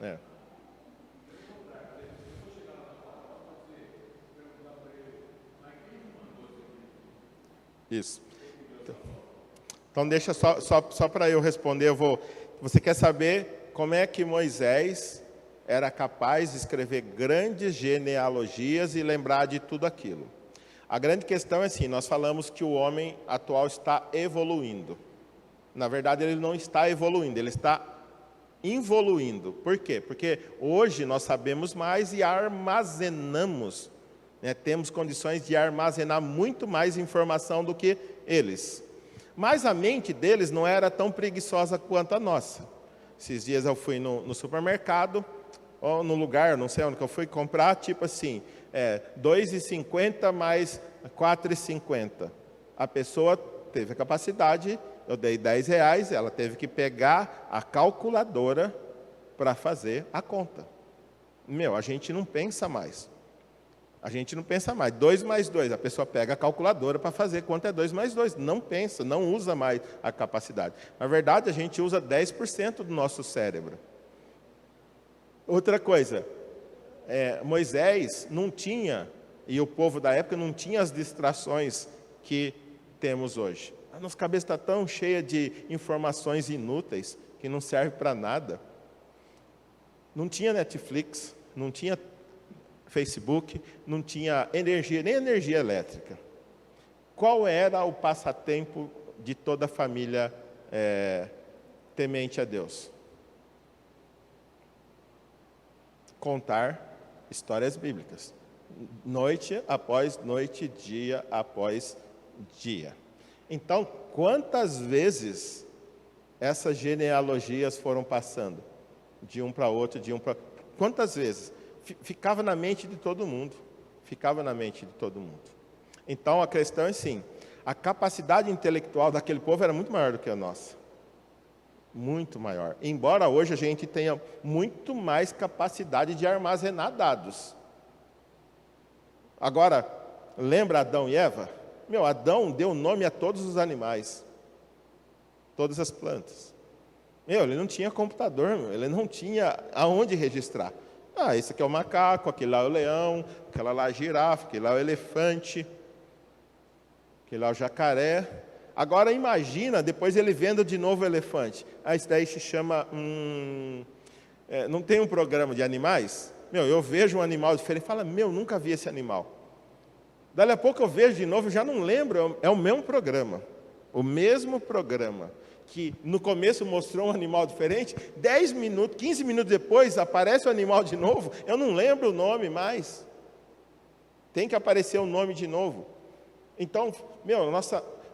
É. Isso. Então deixa só para eu responder, você quer saber como é que Moisés era capaz de escrever grandes genealogias e lembrar de tudo aquilo? A grande questão é assim, nós falamos que o homem atual está evoluindo. Na verdade, ele não está evoluindo, ele está involuindo. Por quê? Porque hoje nós sabemos mais e armazenamos, né? Temos condições de armazenar muito mais informação do que eles. Mas a mente deles não era tão preguiçosa quanto a nossa. Esses dias eu fui no supermercado, ou no lugar, não sei onde que eu fui comprar, tipo assim, R$2,50 mais R$4,50. A pessoa teve a capacidade, eu dei R$10, ela teve que pegar a calculadora para fazer a conta. A gente não pensa mais. A gente não pensa mais. 2 mais 2, a pessoa pega a calculadora para fazer quanto é 2 mais 2. Não pensa, não usa mais a capacidade. Na verdade, a gente usa 10% do nosso cérebro. Outra coisa, Moisés não tinha, e o povo da época não tinha as distrações que temos hoje. A nossa cabeça está tão cheia de informações inúteis, que não serve para nada. Não tinha Netflix, não tinha Facebook, não tinha energia, nem energia elétrica. Qual era o passatempo de toda a família temente a Deus? Contar histórias bíblicas. Noite após noite, dia após dia. Então, quantas vezes essas genealogias foram passando? De um para outro, de um para... Quantas vezes? Ficava na mente de todo mundo. Ficava na mente de todo mundo. Então, a questão é assim, a capacidade intelectual daquele povo era muito maior do que a nossa. Muito maior. Embora hoje a gente tenha muito mais capacidade de armazenar dados. Agora, lembra Adão e Eva? Adão deu nome a todos os animais. Todas as plantas. Ele não tinha computador, ele não tinha aonde registrar. Esse aqui é o macaco, aquele lá é o leão, aquela lá é a girafa, aquele lá é o elefante, aquele lá é o jacaré. Agora imagina, depois ele vendo de novo o elefante. Isso daí se chama... não tem um programa de animais? Eu vejo um animal diferente e falo, nunca vi esse animal. Dali a pouco eu vejo de novo, já não lembro, é o mesmo programa. O mesmo programa. Que no começo mostrou um animal diferente, 10 minutos, 15 minutos depois aparece o animal de novo, eu não lembro o nome mais. Tem que aparecer o nome de novo. Então,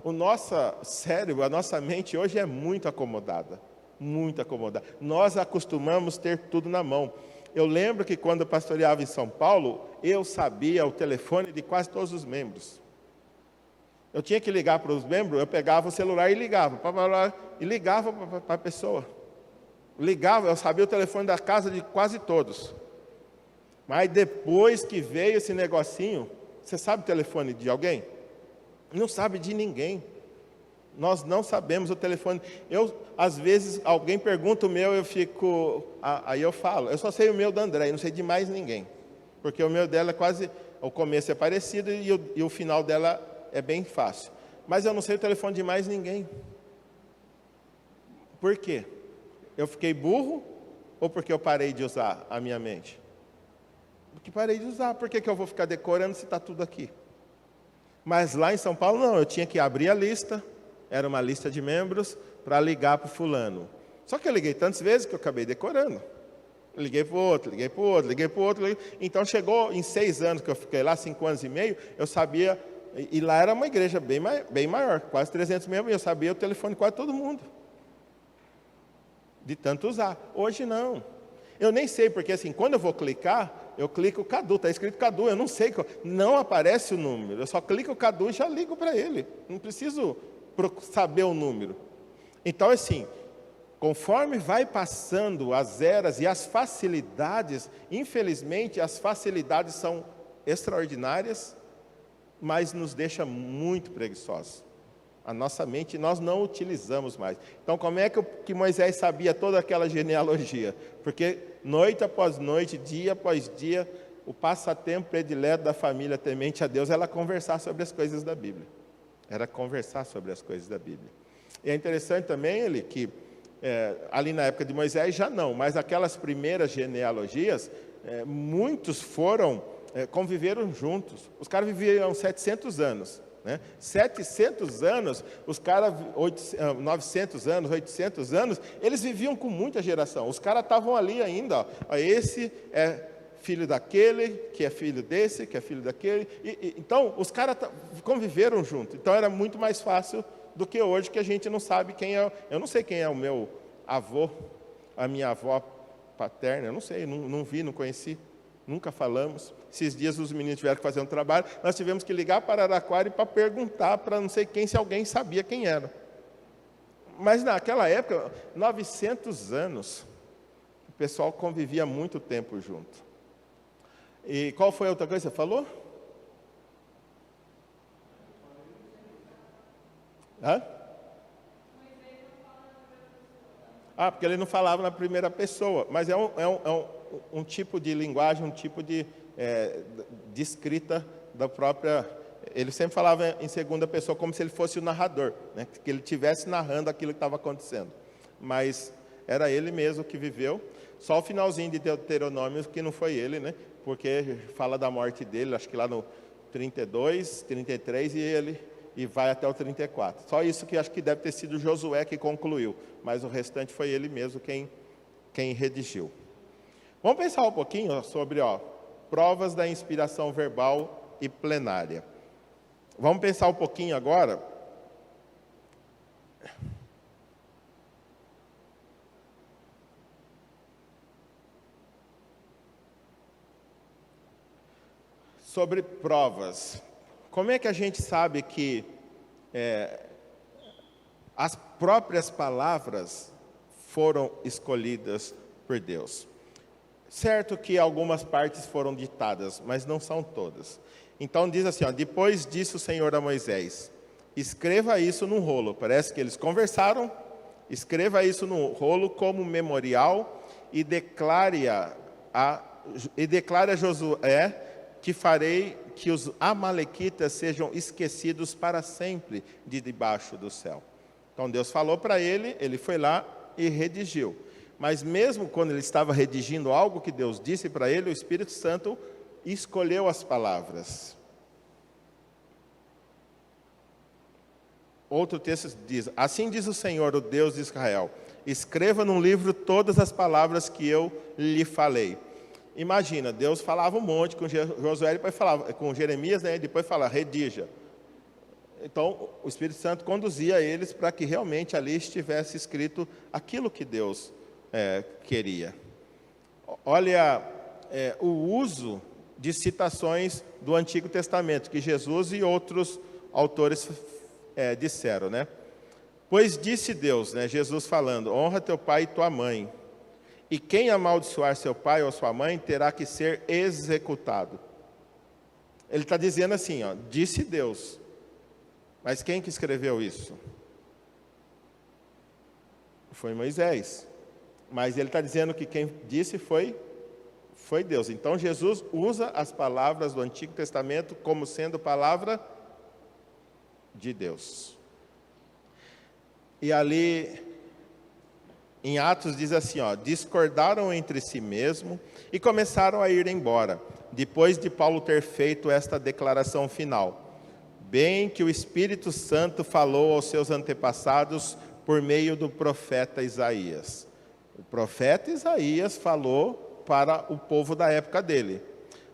o nosso cérebro, a nossa mente hoje é muito acomodada. Muito acomodada. Nós acostumamos ter tudo na mão. Eu lembro que quando eu pastoreava em São Paulo, eu sabia o telefone de quase todos os membros. Eu tinha que ligar para os membros, eu pegava o celular e ligava para a pessoa. Eu sabia o telefone da casa de quase todos. Mas depois que veio esse negocinho, você sabe o telefone de alguém? Não sabe de ninguém. Nós não sabemos o telefone. Às vezes, alguém pergunta o meu, eu fico... Aí eu falo, eu só sei o meu da André, não sei de mais ninguém. Porque o meu dela é quase... O começo é parecido e o final dela é bem fácil. Mas eu não sei o telefone de mais ninguém. Por quê? Eu fiquei burro ou porque eu parei de usar a minha mente? Porque parei de usar. Por que eu vou ficar decorando se está tudo aqui? Mas lá em São Paulo, não. Eu tinha que abrir a lista. Era uma lista de membros para ligar para o fulano. Só que eu liguei tantas vezes que eu acabei decorando. Liguei para o outro, liguei para o outro, liguei para o outro. Então, chegou em 6 anos que eu fiquei lá, 5 anos e meio, eu sabia... E lá era uma igreja bem maior, quase 300 membros, e eu sabia o telefone de quase todo mundo. De tanto usar. Hoje não. Eu nem sei, porque assim, quando eu vou clicar, eu clico Cadu, está escrito Cadu, eu não sei, não aparece o número, eu só clico Cadu e já ligo para ele. Não preciso saber o número. Então, assim, conforme vai passando as eras e as facilidades, infelizmente, as facilidades são extraordinárias, mas nos deixa muito preguiçosos. A nossa mente nós não utilizamos mais. Então, como é que Moisés sabia toda aquela genealogia? Porque noite após noite, dia após dia, o passatempo predileto da família temente a Deus era conversar sobre as coisas da Bíblia. Era conversar sobre as coisas da Bíblia. E é interessante também que ali na época de Moisés já não, mas aquelas primeiras genealogias, muitos conviveram juntos. Os caras viviam 700 anos. né? 700 anos, os caras, 900 anos, 800 anos, eles viviam com muita geração. Os caras estavam ali ainda, ó, esse é filho daquele, que é filho desse, que é filho daquele. Então, os caras conviveram junto. Então, era muito mais fácil do que hoje, que a gente não sabe quem é. Eu não sei quem é o meu avô, a minha avó paterna, eu não sei, não vi, não conheci, nunca falamos. Esses dias os meninos tiveram que fazer um trabalho, nós tivemos que ligar para Araraquara para perguntar para não sei quem, se alguém sabia quem era. Mas naquela época, 900 anos, o pessoal convivia muito tempo junto. E qual foi a outra coisa que você falou? Hã? Porque ele não falava na primeira pessoa, mas é um tipo de linguagem, um tipo de escrita da própria... Ele sempre falava em segunda pessoa, como se ele fosse o narrador, né? Que ele estivesse narrando aquilo que estava acontecendo. Mas era ele mesmo que viveu. Só o finalzinho de Deuteronômio que não foi ele, né? Porque fala da morte dele, acho que lá no 32, 33, e vai até o 34. Só isso que acho que deve ter sido Josué que concluiu, mas o restante foi ele mesmo quem redigiu. Vamos pensar um pouquinho sobre provas da inspiração verbal e plenária. Vamos pensar um pouquinho agora sobre provas. Como é que a gente sabe que as próprias palavras foram escolhidas por Deus? Certo que algumas partes foram ditadas, mas não são todas. Então diz assim, depois disse o Senhor a Moisés, escreva isso num rolo. Parece que eles conversaram, escreva isso num rolo como memorial e declare a Josué que farei que os amalequitas sejam esquecidos para sempre de debaixo do céu. Então Deus falou para ele, ele foi lá e redigiu. Mas mesmo quando ele estava redigindo algo que Deus disse para ele, o Espírito Santo escolheu as palavras. Outro texto diz, assim diz o Senhor, o Deus de Israel, escreva num livro todas as palavras que eu lhe falei. Imagina, Deus falava um monte com Josué, depois falava com Jeremias, né, depois falava, redija. Então, o Espírito Santo conduzia eles para que realmente ali estivesse escrito aquilo que Deus queria. Olha o uso de citações do Antigo Testamento, que Jesus e outros autores disseram, né? Pois disse Deus, né, Jesus falando, honra teu pai e tua mãe, e quem amaldiçoar seu pai ou sua mãe terá que ser executado. Ele está dizendo assim, disse Deus. Mas quem que escreveu isso? Foi Moisés. Mas ele está dizendo que quem disse foi Deus. Então Jesus usa as palavras do Antigo Testamento como sendo palavra de Deus. E ali em Atos diz assim, discordaram entre si mesmo e começaram a ir embora, depois de Paulo ter feito esta declaração final. Bem que o Espírito Santo falou aos seus antepassados por meio do profeta Isaías. O profeta Isaías falou para o povo da época dele.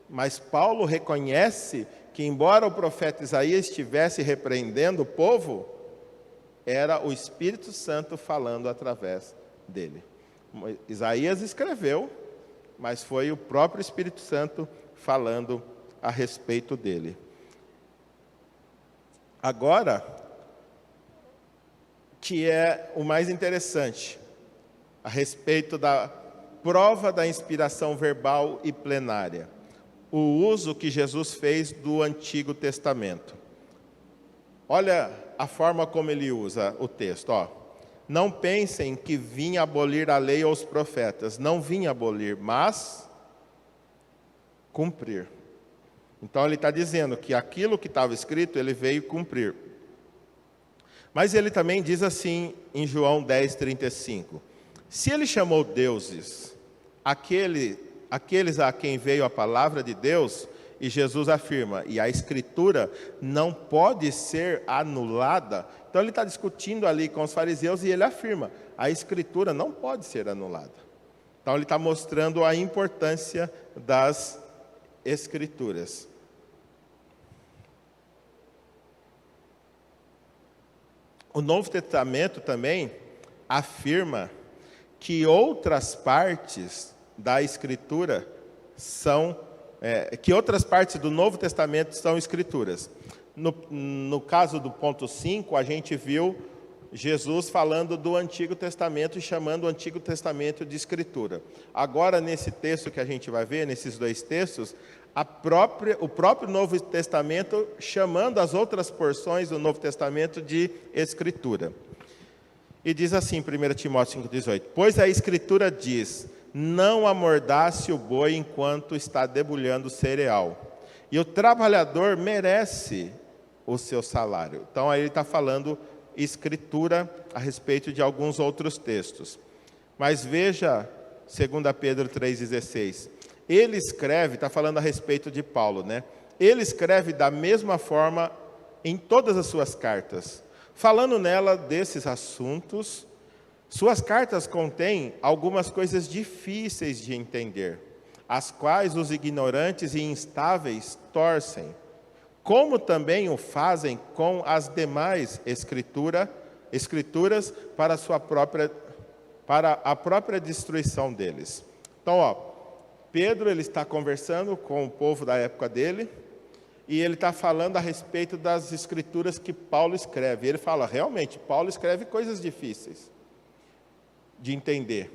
Mas Paulo reconhece que, embora o profeta Isaías estivesse repreendendo o povo, era o Espírito Santo falando através dele. Isaías escreveu, mas foi o próprio Espírito Santo falando a respeito dele. Agora, que é o mais interessante, a respeito da prova da inspiração verbal e plenária, o uso que Jesus fez do Antigo Testamento. Olha a forma como ele usa o texto, Não pensem que vim abolir a lei ou os profetas. Não vim abolir, mas cumprir. Então ele está dizendo que aquilo que estava escrito, ele veio cumprir. Mas ele também diz assim em João 10:35. Se ele chamou deuses aqueles a quem veio a palavra de Deus, e Jesus afirma, e a Escritura não pode ser anulada. Então ele está discutindo ali com os fariseus e ele afirma, a Escritura não pode ser anulada. Então ele está mostrando a importância das Escrituras. O Novo Testamento também afirma que outras partes da Escritura que outras partes do Novo Testamento são Escrituras. No caso do ponto 5, a gente viu Jesus falando do Antigo Testamento e chamando o Antigo Testamento de Escritura. Agora, nesse texto que a gente vai ver, nesses dois textos, o próprio Novo Testamento chamando as outras porções do Novo Testamento de Escritura. E diz assim, 1 Timóteo 5,18, pois a Escritura diz, não amordace o boi enquanto está debulhando o cereal, e o trabalhador merece o seu salário. Então, aí ele está falando Escritura a respeito de alguns outros textos. Mas veja, 2 Pedro 3,16, ele escreve, está falando a respeito de Paulo, né? Ele escreve da mesma forma em todas as suas cartas, falando nela desses assuntos. Suas cartas contêm algumas coisas difíceis de entender, as quais os ignorantes e instáveis torcem, como também o fazem com as demais escrituras para a própria destruição deles. Então, Pedro ele está conversando com o povo da época dele, e ele está falando a respeito das escrituras que Paulo escreve. Ele fala, realmente, Paulo escreve coisas difíceis de entender.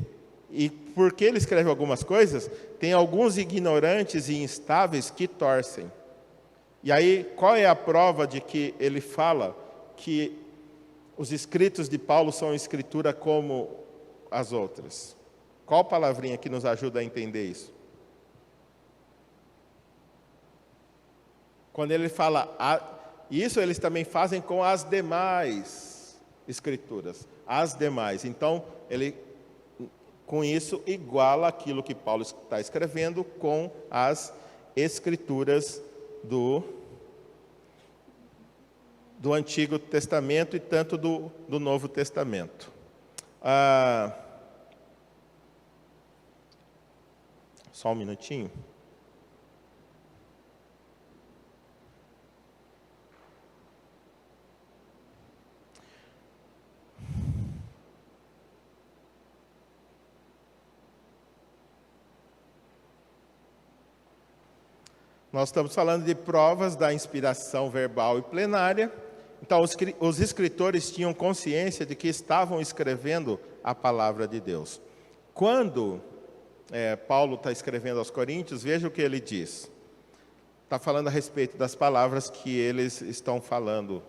E porque ele escreve algumas coisas, tem alguns ignorantes e instáveis que torcem. E aí, qual é a prova de que ele fala que os escritos de Paulo são escritura como as outras? Qual palavrinha que nos ajuda a entender isso? Quando ele fala, isso eles também fazem com as demais escrituras. As demais. Então, ele, com isso, iguala aquilo que Paulo está escrevendo com as escrituras do Antigo Testamento e tanto do Novo Testamento. Só um minutinho. Nós estamos falando de provas da inspiração verbal e plenária. Então, os escritores tinham consciência de que estavam escrevendo a palavra de Deus. Quando Paulo está escrevendo aos Coríntios, veja o que ele diz. Está falando a respeito das palavras que eles estão falando.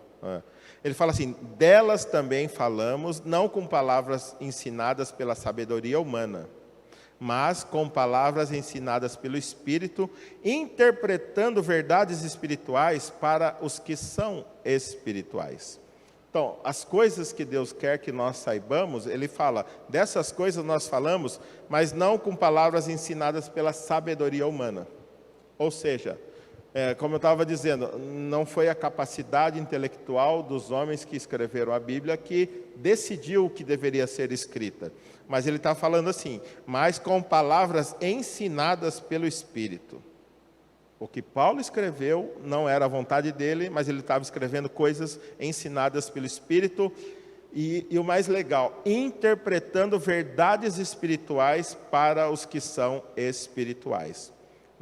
Ele fala assim, delas também falamos, não com palavras ensinadas pela sabedoria humana, mas com palavras ensinadas pelo Espírito, interpretando verdades espirituais para os que são espirituais. Então, as coisas que Deus quer que nós saibamos, ele fala, dessas coisas nós falamos, mas não com palavras ensinadas pela sabedoria humana. Ou seja, como eu estava dizendo, não foi a capacidade intelectual dos homens que escreveram a Bíblia que decidiu o que deveria ser escrita. Mas ele está falando assim, mas com palavras ensinadas pelo Espírito. O que Paulo escreveu não era a vontade dele, mas ele estava escrevendo coisas ensinadas pelo Espírito. E o mais legal, interpretando verdades espirituais para os que são espirituais.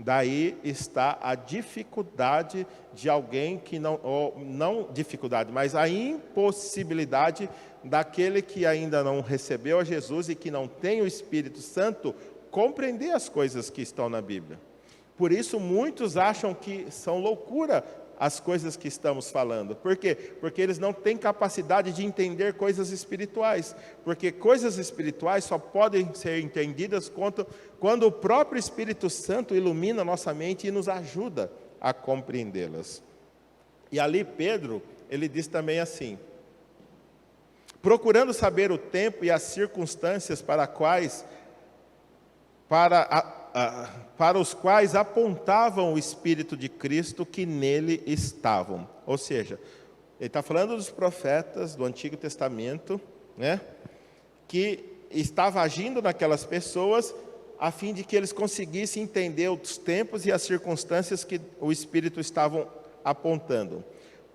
Daí está a dificuldade de alguém que não dificuldade, mas a impossibilidade daquele que ainda não recebeu a Jesus e que não tem o Espírito Santo, compreender as coisas que estão na Bíblia. Por isso muitos acham que são loucura as coisas que estamos falando. Por quê? Porque eles não têm capacidade de entender coisas espirituais. Porque coisas espirituais só podem ser entendidas quando o próprio Espírito Santo ilumina nossa mente e nos ajuda a compreendê-las. E ali Pedro, ele diz também assim, procurando saber o tempo e as circunstâncias para para os quais apontavam o Espírito de Cristo que nele estavam. Ou seja, ele está falando dos profetas do Antigo Testamento, né, que estava agindo naquelas pessoas a fim de que eles conseguissem entender os tempos e as circunstâncias que o Espírito estava apontando.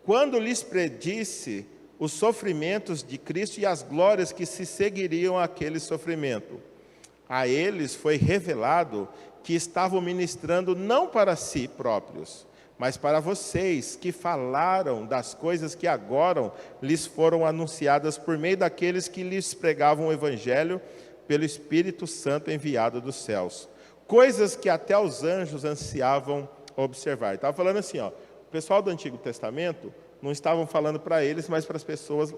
Quando lhes predisse os sofrimentos de Cristo e as glórias que se seguiriam àquele sofrimento, a eles foi revelado que estavam ministrando não para si próprios, mas para vocês, que falaram das coisas que agora lhes foram anunciadas por meio daqueles que lhes pregavam o Evangelho pelo Espírito Santo enviado dos céus. Coisas que até os anjos ansiavam observar. Estava falando assim, ó, o pessoal do Antigo Testamento não estavam falando para eles, mas para as pessoas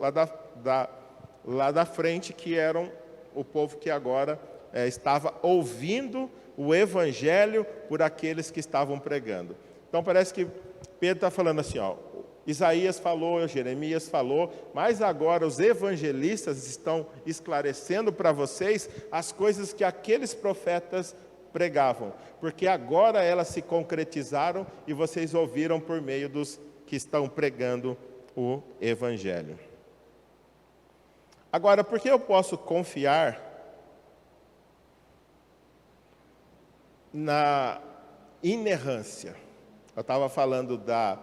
lá da frente, que eram o povo que agora estava ouvindo o Evangelho por aqueles que estavam pregando. Então parece que Pedro está falando assim, ó, Isaías falou, Jeremias falou, mas agora os evangelistas estão esclarecendo para vocês as coisas que aqueles profetas pregavam, porque agora elas se concretizaram e vocês ouviram por meio dos que estão pregando o Evangelho. Agora, por que eu posso confiar na inerrância? Eu estava falando da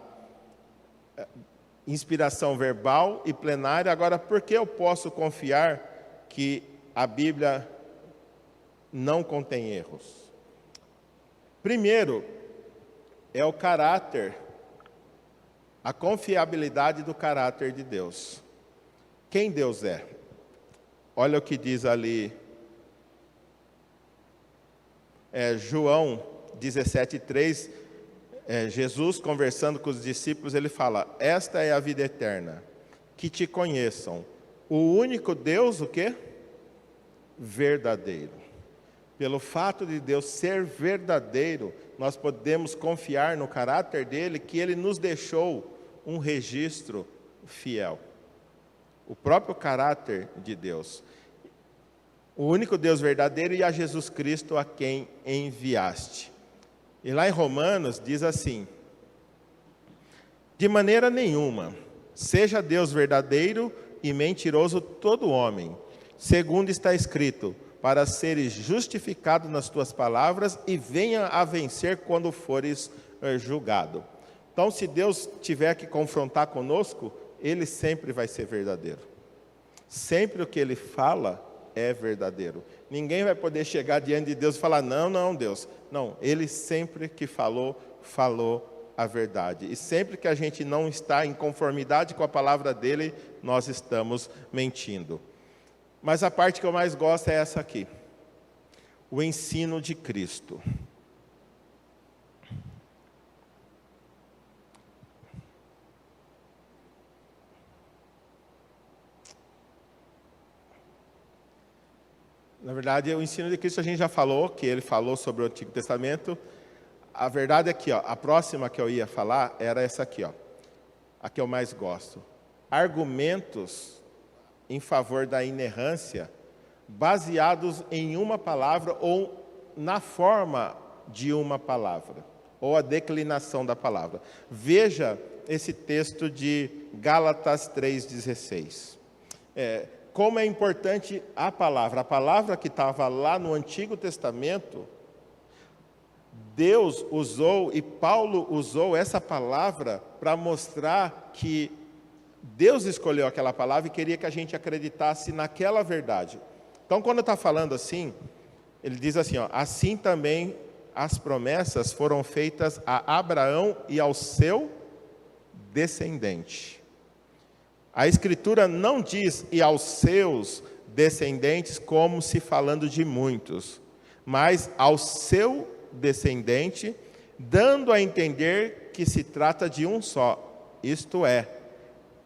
inspiração verbal e plenária, agora por que eu posso confiar que a Bíblia não contém erros? Primeiro, é o caráter, a confiabilidade do caráter de Deus. Quem Deus é? Olha o que diz ali, João 17:3, Jesus conversando com os discípulos, ele fala: esta é a vida eterna, que te conheçam, o único Deus, o quê? Verdadeiro. Pelo fato de Deus ser verdadeiro, nós podemos confiar no caráter dele, que ele nos deixou um registro fiel. O próprio caráter de Deus. O único Deus verdadeiro e a Jesus Cristo a quem enviaste. E lá em Romanos diz assim: de maneira nenhuma, seja Deus verdadeiro e mentiroso todo homem, segundo está escrito, para seres justificado nas tuas palavras e venha a vencer quando fores julgado. Então, se Deus tiver que confrontar conosco, ele sempre vai ser verdadeiro. Sempre o que ele fala é verdadeiro. Ninguém vai poder chegar diante de Deus e falar: não, Deus. Não, ele sempre que falou a verdade. E sempre que a gente não está em conformidade com a palavra dele, nós estamos mentindo. Mas a parte que eu mais gosto é essa aqui: o ensino de Cristo. Na verdade, o ensino de Cristo a gente já falou, que ele falou sobre o Antigo Testamento. A verdade é que, ó, a próxima que eu ia falar era essa aqui, ó, a que eu mais gosto. Argumentos em favor da inerrância, baseados em uma palavra ou na forma de uma palavra, ou a declinação da palavra. Veja esse texto de Gálatas 3,16. Como é importante a palavra que estava lá no Antigo Testamento, Deus usou e Paulo usou essa palavra para mostrar que Deus escolheu aquela palavra e queria que a gente acreditasse naquela verdade. Então, quando está falando assim, ele diz assim, ó, assim também as promessas foram feitas a Abraão e ao seu descendente. A Escritura não diz e aos seus descendentes como se falando de muitos, mas ao seu descendente, dando a entender que se trata de um só, isto é,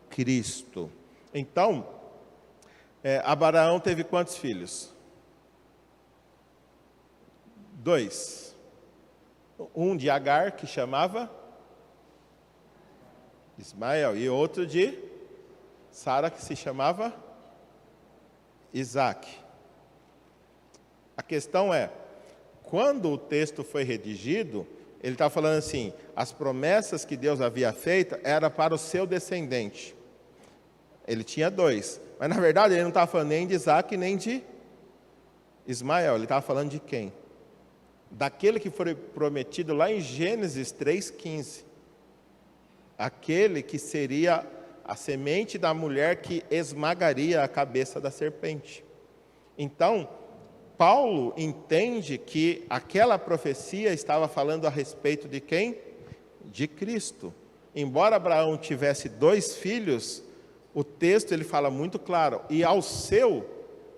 Cristo. Então, Abraão teve quantos filhos? 2. Um de Agar, que chamava Ismael, e outro de Sara, que se chamava Isaac. A questão é, quando o texto foi redigido, ele está falando assim, as promessas que Deus havia feito era para o seu descendente. Ele tinha 2, mas na verdade ele não estava falando nem de Isaac nem de Ismael, ele estava falando de quem? Daquele que foi prometido lá em Gênesis 3,15. Aquele que seria a semente da mulher que esmagaria a cabeça da serpente. Então, Paulo entende que aquela profecia estava falando a respeito de quem? De Cristo. Embora Abraão tivesse 2 filhos, o texto ele fala muito claro, e ao seu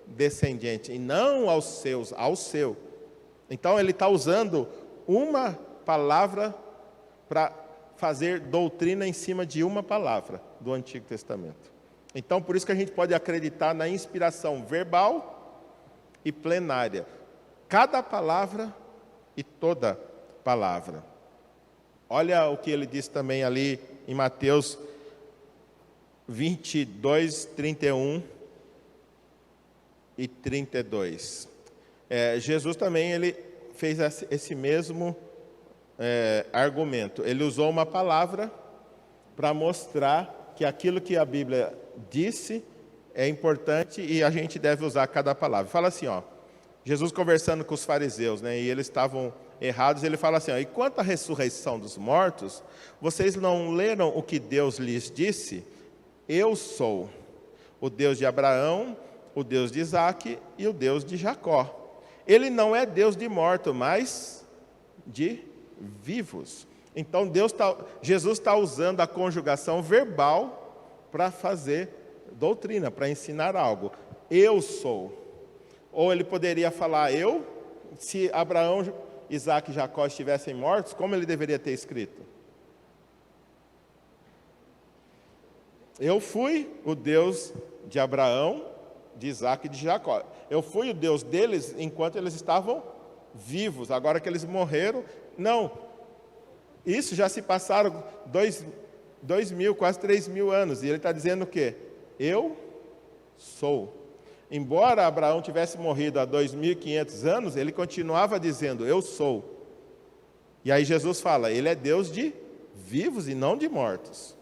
descendente, e não aos seus, ao seu. Então ele está usando uma palavra para fazer doutrina em cima de uma palavra do Antigo Testamento. Então por isso que a gente pode acreditar na inspiração verbal e plenária. Cada palavra e toda palavra. Olha o que ele diz também ali em Mateus 22, 31 e 32. Jesus também ele fez esse mesmo argumento. Ele usou uma palavra para mostrar que aquilo que a Bíblia disse é importante e a gente deve usar cada palavra. Fala assim, ó, Jesus conversando com os fariseus, né, e eles estavam errados, ele fala assim, ó, e quanto à ressurreição dos mortos, vocês não leram o que Deus lhes disse? Eu sou o Deus de Abraão, o Deus de Isaac e o Deus de Jacó. Ele não é Deus de mortos, mas de vivos. Então Jesus está usando a conjugação verbal para fazer doutrina, para ensinar algo. Eu sou. Ou ele poderia falar eu, se Abraão, Isaac e Jacó estivessem mortos, como ele deveria ter escrito? Eu fui o Deus de Abraão, de Isaac e de Jacó. Eu fui o Deus deles enquanto eles estavam vivos. Agora que eles morreram, não. Isso já se passaram 2.000, quase 3.000 anos. E ele está dizendo o quê? Eu sou. Embora Abraão tivesse morrido há 2.500 anos, ele continuava dizendo, eu sou. E aí Jesus fala, ele é Deus de vivos e não de mortos.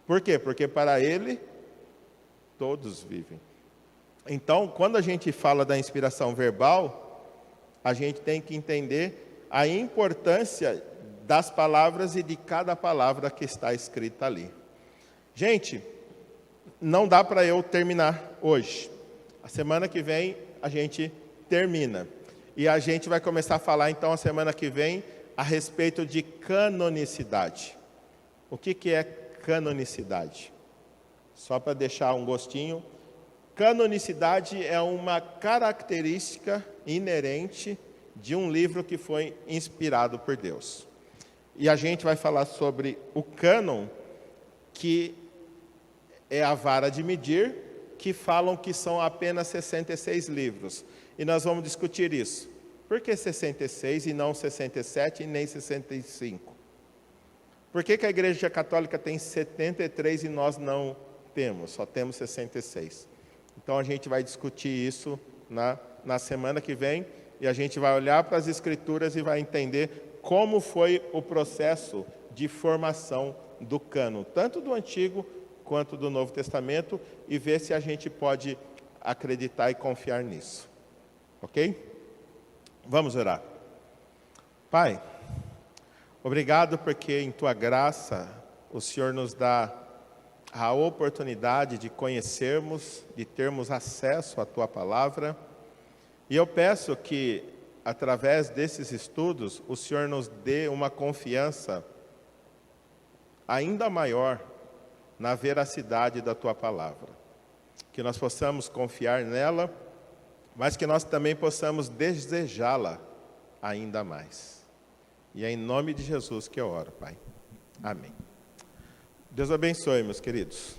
Por quê? Porque para ele, todos vivem. Então, quando a gente fala da inspiração verbal, a gente tem que entender a importância das palavras e de cada palavra que está escrita ali. Gente, não dá para eu terminar hoje. A semana que vem a gente termina. E a gente vai começar a falar então a semana que vem a respeito de canonicidade. O que é canonicidade? Só para deixar um gostinho. Canonicidade é uma característica inerente de um livro que foi inspirado por Deus. E a gente vai falar sobre o cânon, que é a vara de medir, que falam que são apenas 66 livros. E nós vamos discutir isso. Por que 66 e não 67 e nem 65? Por que a Igreja Católica tem 73 e nós não temos? Só temos 66. Então a gente vai discutir isso na semana que vem. E a gente vai olhar para as Escrituras e vai entender como foi o processo de formação do cânon, tanto do Antigo quanto do Novo Testamento, e ver se a gente pode acreditar e confiar nisso. Ok? Vamos orar. Pai, obrigado porque em Tua graça o Senhor nos dá a oportunidade de conhecermos, de termos acesso à Tua Palavra. E eu peço que, através desses estudos, o Senhor nos dê uma confiança ainda maior na veracidade da Tua Palavra. Que nós possamos confiar nela, mas que nós também possamos desejá-la ainda mais. E é em nome de Jesus que eu oro, Pai. Amém. Deus abençoe, meus queridos.